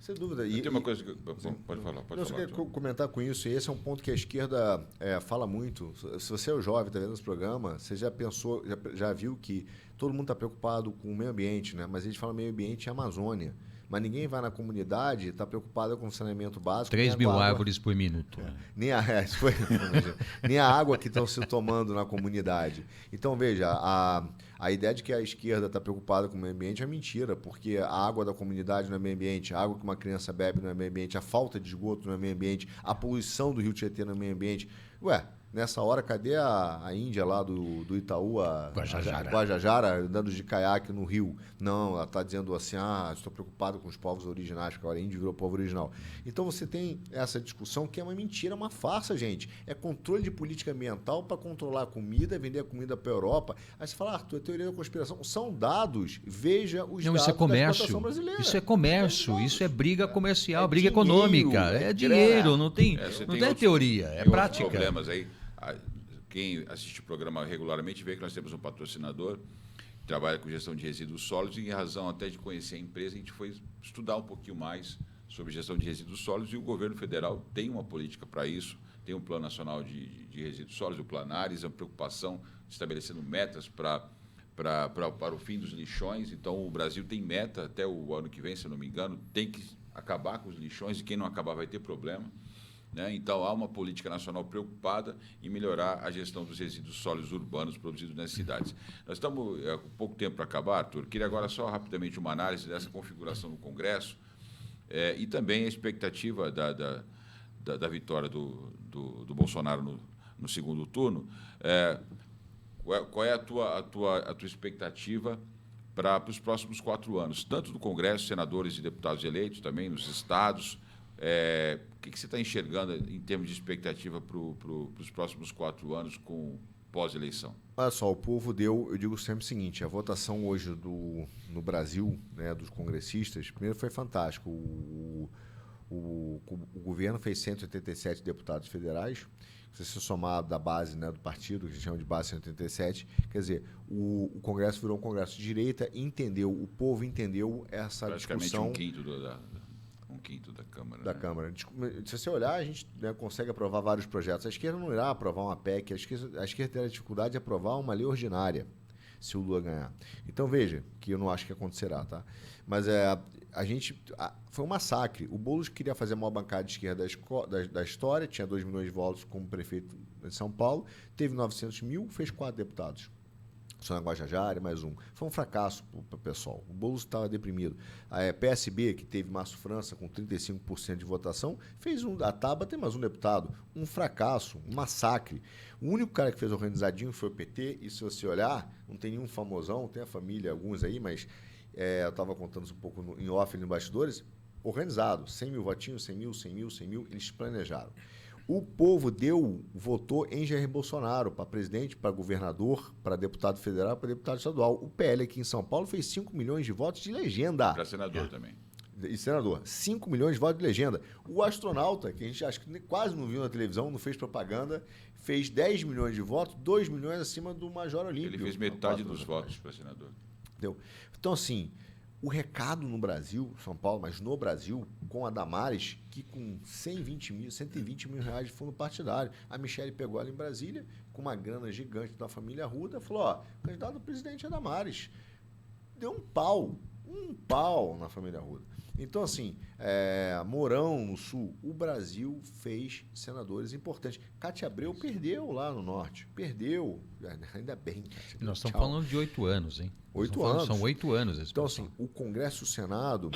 Sem dúvida. Tem uma coisa que... Pode falar. Eu só queria comentar com isso, e esse é um ponto que a esquerda fala muito. Se você é jovem, está vendo esse programa, você já pensou, já viu que todo mundo está preocupado com o meio ambiente, né? Mas a gente fala meio ambiente e Amazônia. Mas ninguém vai na comunidade e está preocupado com o saneamento básico. 3.000 árvores por minuto. Nem a água que estão se tomando na comunidade. Então, veja, a ideia de que a esquerda está preocupada com o meio ambiente é mentira, porque a água da comunidade não é meio ambiente, a água que uma criança bebe não é meio ambiente, a falta de esgoto não é meio ambiente, a poluição do Rio Tietê não é meio ambiente. Ué, nessa hora, cadê a Índia lá do Itaú, a Guajajara, andando de caiaque no rio? Não, ela está dizendo assim, estou preocupado com os povos originais, porque agora a Índia virou povo original. Então você tem essa discussão que é uma mentira, uma farsa, gente. É controle de política ambiental para controlar a comida, vender a comida para a Europa. Aí você fala, Arthur, é teoria da conspiração. São dados, veja os dados isso é comércio, da exportação brasileira. Isso é comércio, isso é briga comercial, briga dinheiro, econômica. É dinheiro, não tem teoria, é prática. Problemas aí. Quem assiste o programa regularmente vê que nós temos um patrocinador que trabalha com gestão de resíduos sólidos e, em razão até de conhecer a empresa, a gente foi estudar um pouquinho mais sobre gestão de resíduos sólidos e o governo federal tem uma política para isso, tem um Plano Nacional de Resíduos Sólidos, o Planares, uma preocupação estabelecendo metas para o fim dos lixões. Então, o Brasil tem meta até o ano que vem, se eu não me engano, tem que acabar com os lixões e quem não acabar vai ter problema. Né? Então, há uma política nacional preocupada em melhorar a gestão dos resíduos sólidos urbanos produzidos nas cidades. Nós estamos com pouco tempo para acabar, Arthur. Queria agora só rapidamente uma análise dessa configuração do Congresso e também a expectativa da vitória do Bolsonaro no segundo turno. Qual é a tua expectativa para os próximos 4 anos, tanto do Congresso, senadores e deputados eleitos, também nos estados? O que você está enxergando em termos de expectativa para os próximos 4 anos com pós-eleição? Olha só, o povo deu, eu digo sempre o seguinte, a votação hoje no Brasil, né, dos congressistas, primeiro foi fantástico. O governo fez 187 deputados federais, se você somar da base, né, do partido, que a gente chama de base 187, quer dizer, o Congresso virou um Congresso de direita e o povo entendeu essa praticamente discussão... Um quinto da Câmara. Da Câmara. Se você olhar, a gente, né, consegue aprovar vários projetos. A esquerda não irá aprovar uma PEC, a esquerda terá dificuldade de aprovar uma lei ordinária, se o Lula ganhar. Então, veja, que eu não acho que acontecerá, tá? Mas foi um massacre. O Boulos queria fazer a maior bancada de esquerda da história, tinha 2 milhões de votos como prefeito de São Paulo, teve 900 mil, fez 4 deputados. Sônia Guajajara, mais um. Foi um fracasso para o pessoal. O Boulos estava deprimido. A PSB, que teve Márcio França com 35% de votação, fez a Tabata tem mais um deputado. Um fracasso, um massacre. O único cara que fez organizadinho foi o PT, e se você olhar, não tem nenhum famosão, tem a família, alguns aí, mas eu estava contando isso um pouco em off, nos bastidores, organizado. 100 mil votinhos, 100 mil, 100 mil, 100 mil, eles planejaram. O povo votou em Jair Bolsonaro para presidente, para governador, para deputado federal, para deputado estadual. O PL aqui em São Paulo fez 5 milhões de votos de legenda. Para senador também. E senador, 5 milhões de votos de legenda. O astronauta, que a gente acho que quase não viu na televisão, não fez propaganda, fez 10 milhões de votos, 2 milhões acima do Major Olímpio. Ele fez metade dos votos para senador. Entendeu? Então, assim, o recado no Brasil, São Paulo, mas no Brasil, com a Damares, que com 120 mil reais de fundo partidário, a Michele pegou ela em Brasília, com uma grana gigante da família Arruda, falou, o candidato do presidente é Damares. Deu um pau na família Arruda. Então, assim, Mourão, no Sul, o Brasil fez senadores importantes. Cátia Abreu perdeu lá no Norte. Perdeu. Ainda bem, Cátia. Nós estamos falando de 8 anos, hein? 8 anos. São 8 anos esse Então, assim, o Congresso e o Senado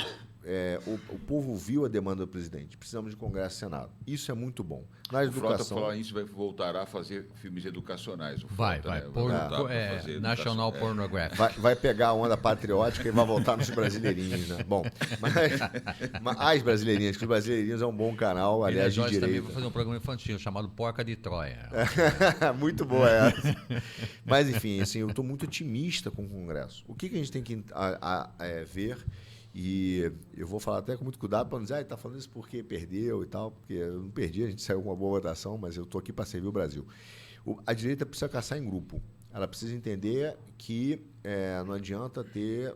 o povo viu a demanda do presidente. Precisamos de Congresso e Senado. Isso é muito bom. Na O Frota educação... falar isso voltará a fazer filmes educacionais. O Vai. Frota, né? Porno, voltar pra fazer National educação. Pornography. Vai pegar a onda patriótica e vai voltar nos Brasileirinhos, né? Bom, mas as Brasileirinhas, que os Brasileirinhos é um bom canal, aliás, de Joyce também direita. vai fazer um programa infantil chamado Porca de Troia. Muito boa essa. Mas, enfim, assim, eu estou muito otimista com o Congresso. O que a gente tem que ver, e eu vou falar até com muito cuidado para não dizer, está falando isso porque perdeu e tal, porque eu não perdi, a gente saiu com uma boa votação, mas eu estou aqui para servir o Brasil. A direita precisa caçar em grupo. Ela precisa entender que não adianta ter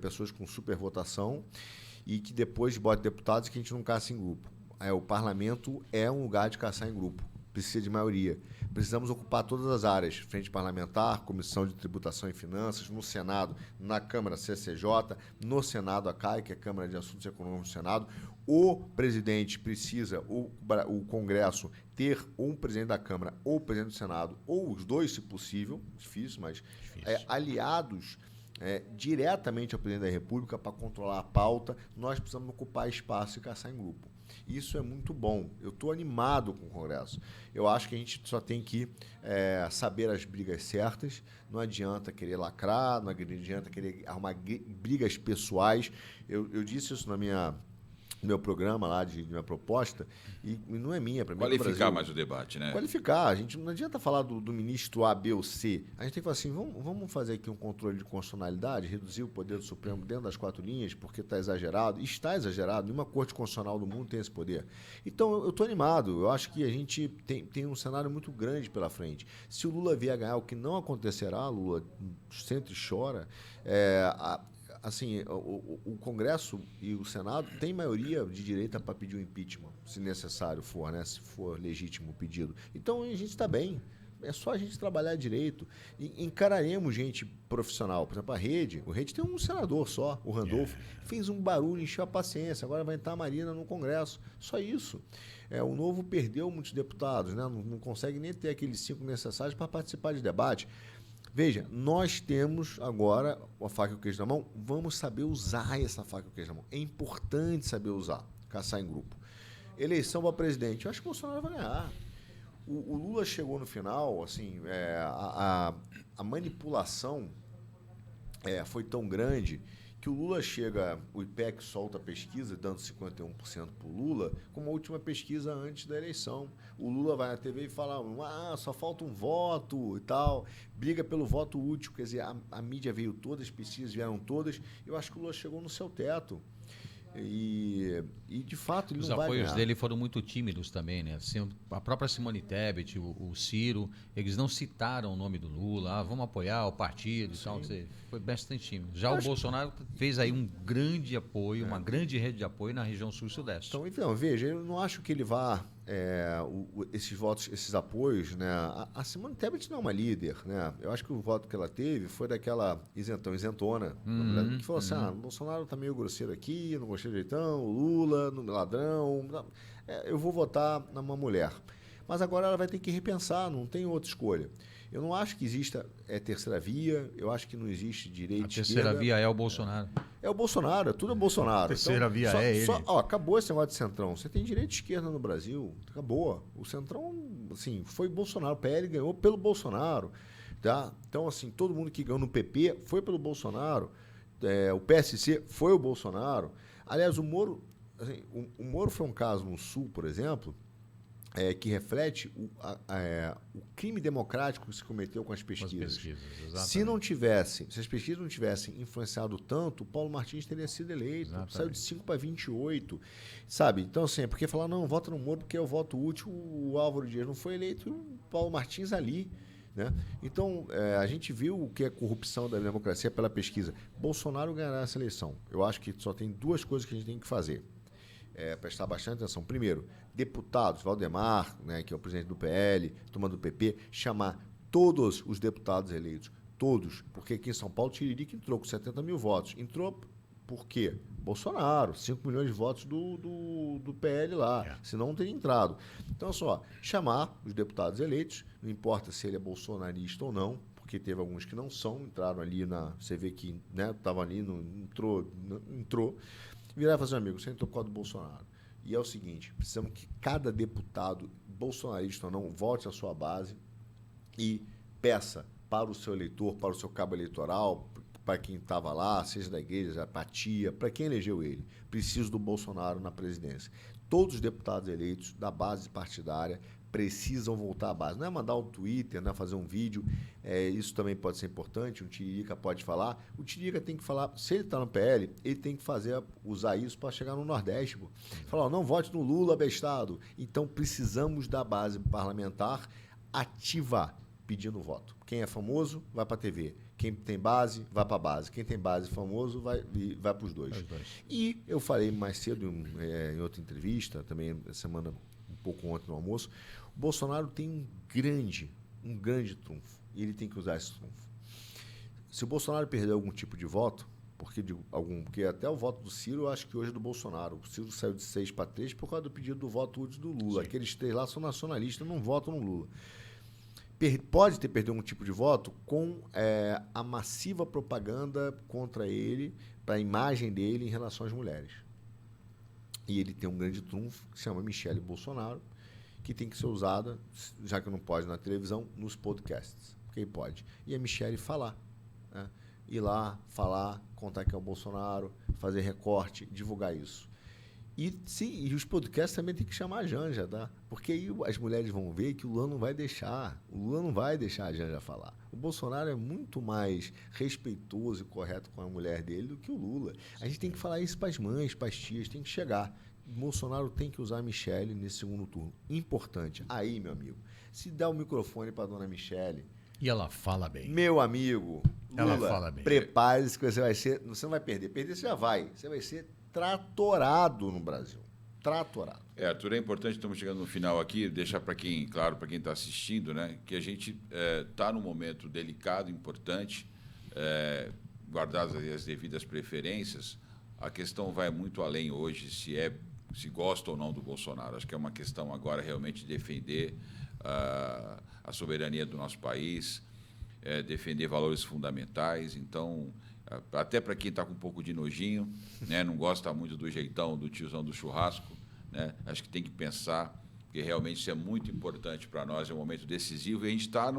pessoas com super votação e que depois bota deputados que a gente não caça em grupo. O parlamento é um lugar de caçar em grupo. Precisa de maioria. Precisamos ocupar todas as áreas, frente parlamentar, Comissão de Tributação e Finanças, no Senado, na Câmara CCJ, no Senado a CAI, que é a Câmara de Assuntos Econômicos do Senado. O presidente precisa, o Congresso, ter ou um presidente da Câmara ou o presidente do Senado, ou os dois, se possível, difícil, mas aliados diretamente ao presidente da República para controlar a pauta. Nós precisamos ocupar espaço e caçar em grupo. Isso é muito bom. Eu estou animado com o Congresso. Eu acho que a gente só tem que saber as brigas certas. Não adianta querer lacrar, não adianta querer arrumar brigas pessoais. Eu disse isso no meu programa lá, de minha proposta, e não é minha, para mim. Qualificar mais o debate, né? Qualificar. A gente não adianta falar do ministro A, B ou C. A gente tem que falar assim, vamos fazer aqui um controle de constitucionalidade, reduzir o poder do Supremo dentro das 4 linhas, porque está exagerado. Está exagerado. Nenhuma corte constitucional do mundo tem esse poder. Então, eu estou animado. Eu acho que a gente tem um cenário muito grande pela frente. Se o Lula vier a ganhar, o que não acontecerá, Lula senta e chora, assim, o Congresso e o Senado têm maioria de direita para pedir o impeachment, se necessário for, né? Se for legítimo o pedido. Então, a gente está bem. É só a gente trabalhar direito. Encararemos gente profissional. Por exemplo, o Rede tem um senador só, o Randolfo. Fez um barulho, encheu a paciência. Agora vai entrar a Marina no Congresso. Só isso. O Novo perdeu muitos deputados, né? Não consegue nem ter aqueles 5 necessários para participar de debate. Veja, nós temos agora a faca e o queijo na mão, vamos saber usar essa faca e o queijo na mão. É importante saber usar, caçar em grupo. Eleição para presidente, eu acho que o Bolsonaro vai ganhar. O Lula chegou no final, assim, a manipulação foi tão grande que o Lula chega, o IPEC solta a pesquisa, dando 51% para o Lula, como a última pesquisa antes da eleição. O Lula vai na TV e fala, só falta um voto e tal, briga pelo voto útil, quer dizer, a mídia veio toda, as pesquisas vieram todas, eu acho que o Lula chegou no seu teto. E de fato, ele não vai ganhar. Os apoios dele foram muito tímidos também, né? A própria Simone Tebet, o Ciro, eles não citaram o nome do Lula, vamos apoiar o partido e tal. Foi bastante tímido. Já o Bolsonaro fez aí um grande apoio, uma grande rede de apoio na região sul e sudeste. Então, veja, eu não acho que ele vá esses votos, esses apoios, né? A Simone Tebet não é uma líder, né? Eu acho que o voto que ela teve foi daquela isentona, que falou assim, o Bolsonaro tá meio grosseiro aqui, não gostei do jeitão, o Lula, ladrão, eu vou votar numa mulher. Mas agora ela vai ter que repensar, não tem outra escolha. Eu não acho que exista terceira via, eu acho que não existe direita e esquerda. A terceira via é o Bolsonaro. É o Bolsonaro, tudo é Bolsonaro. A terceira via é ele. Acabou esse negócio de centrão. Você tem direita e esquerda no Brasil, acabou. O centrão, assim, foi Bolsonaro. O PL ganhou pelo Bolsonaro. Tá? Então, assim, todo mundo que ganhou no PP foi pelo Bolsonaro. O PSC foi o Bolsonaro. Aliás, o Moro foi um caso no Sul, por exemplo, que reflete o crime democrático que se cometeu com as pesquisas. Se as pesquisas não tivessem influenciado tanto, o Paulo Martins teria sido eleito. Exatamente. Saiu de 5 para 28. Sabe? Então, assim, porque falar, não, vota no Moro porque é o voto útil, o Álvaro Dias não foi eleito e o Paulo Martins ali. Né? Então, a gente viu o que é corrupção da democracia pela pesquisa. Bolsonaro ganhará essa eleição. Eu acho que só tem 2 coisas que a gente tem que fazer. Prestar bastante atenção. Primeiro, deputados, Valdemar, né, que é o presidente do PL, turma do PP, chamar todos os deputados eleitos, todos, porque aqui em São Paulo, Tiririca entrou com 70 mil votos. Entrou por quê? Bolsonaro, 5 milhões de votos do PL lá, senão não teria entrado. Então, chamar os deputados eleitos, não importa se ele é bolsonarista ou não, porque teve alguns que não são, entraram ali você vê que, né, estava ali, não entrou. Virar e falar assim, amigo, você entrou por causa do Bolsonaro. E é o seguinte, precisamos que cada deputado, bolsonarista ou não, volte à sua base e peça para o seu eleitor, para o seu cabo eleitoral, para quem estava lá, seja da igreja, da apatia, para quem elegeu ele. Preciso do Bolsonaro na presidência. Todos os deputados eleitos da base partidária precisam voltar à base. Não é mandar um Twitter, não é fazer um vídeo. Isso também pode ser importante, um Tiririca pode falar. O Tiririca tem que falar, se ele está no PL, ele tem que usar isso para chegar no Nordeste. Pô. Falar, não vote no Lula, bestado. Então, precisamos da base parlamentar ativa pedindo voto. Quem é famoso, vai para a TV. Quem tem base, vai para a base. Quem tem base famoso, vai para os dois. E eu falei mais cedo em outra entrevista, também semana, um pouco ontem no almoço, o Bolsonaro tem um grande trunfo. E ele tem que usar esse trunfo. Se o Bolsonaro perder algum tipo de voto, porque até o voto do Ciro, eu acho que hoje é do Bolsonaro. O Ciro saiu de 6 para 3 por causa do pedido do voto útil do Lula. Sim. Aqueles 3 lá são nacionalistas, não votam no Lula. Pode ter perdido um tipo de voto com a massiva propaganda contra ele, para a imagem dele em relação às mulheres. E ele tem um grande trunfo, que se chama Michele Bolsonaro, que tem que ser usada, já que não pode na televisão, nos podcasts. Quem pode? E a Michele falar. Né? Ir lá, falar, contar que é o Bolsonaro, fazer recorte, divulgar isso. E os podcasts também tem que chamar a Janja, tá? Porque aí as mulheres vão ver que o Lula não vai deixar. O Lula não vai deixar a Janja falar. O Bolsonaro é muito mais respeitoso e correto com a mulher dele do que o Lula. A gente tem que falar isso para as mães, para as tias, tem que chegar. O Bolsonaro tem que usar a Michele nesse segundo turno. Importante. Aí, meu amigo, se dá o microfone para a dona Michele... E ela fala bem. Meu amigo, Lula, ela fala bem. Prepare-se que você vai ser... Você não vai perder. Perder você já vai. Você vai ser tratorado no Brasil. Tratorado. Arthur, é importante, estamos chegando no final aqui, deixar para quem, claro, para quem está assistindo, né, que a gente está num momento delicado, importante, guardadas as devidas preferências. A questão vai muito além hoje se gosta ou não do Bolsonaro. Acho que é uma questão agora realmente de defender a soberania do nosso país, defender valores fundamentais. Então, até para quem está com um pouco de nojinho, né, não gosta muito do jeitão do tiozão do churrasco, né, acho que tem que pensar, porque realmente isso é muito importante para nós, é um momento decisivo, e a gente está,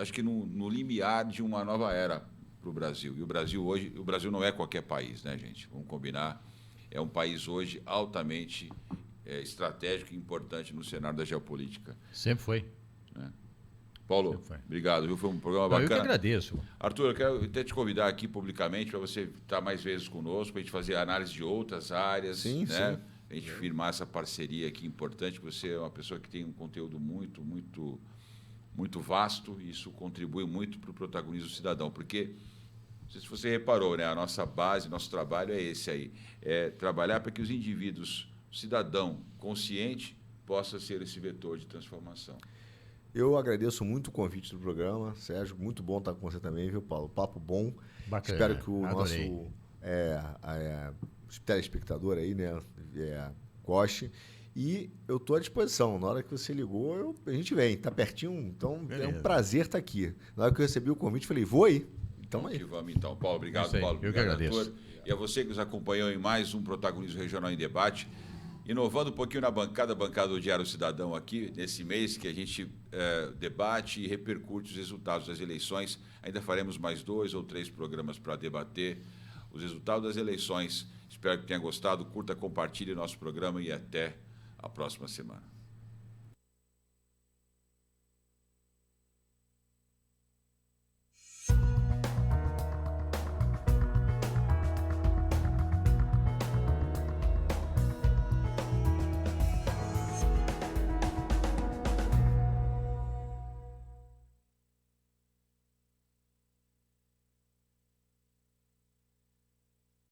acho que no limiar de uma nova era para o Brasil. E o Brasil hoje, o Brasil não é qualquer país, né, gente? Vamos combinar. É um país hoje altamente estratégico e importante no cenário da geopolítica. Sempre foi. Né? Paulo, obrigado, viu? Foi um programa bacana. Eu que agradeço. Arthur, eu quero até te convidar aqui publicamente para você estar mais vezes conosco, para a gente fazer análise de outras áreas, sim, né? Sim. A gente firmar essa parceria aqui importante. Você é uma pessoa que tem um conteúdo muito, muito, muito vasto, e isso contribui muito para o protagonismo do cidadão, porque, não sei se você reparou, né? A nossa base, nosso trabalho é esse aí, é trabalhar para que os indivíduos, o cidadão consciente, possa ser esse vetor de transformação. Eu agradeço muito o convite do programa, Sérgio. Muito bom estar com você também, viu, Paulo? Papo bom. Bacana. Espero que o Adorei. nosso telespectador aí, né, goste. E eu estou à disposição. Na hora que você ligou, a gente vem. Está pertinho, então beleza. É um prazer estar aqui. Na hora que eu recebi o convite, falei, vou aí. Então aí. Vamos então. Paulo, obrigado, Paulo. Eu que agradeço. Arthur. E a você que nos acompanhou em mais um Protagonismo Regional em Debate. Inovando um pouquinho na bancada do Diário Cidadão aqui, nesse mês que a gente debate e repercute os resultados das eleições. Ainda faremos mais 2 ou 3 programas para debater os resultados das eleições. Espero que tenha gostado, curta, compartilhe nosso programa e até a próxima semana.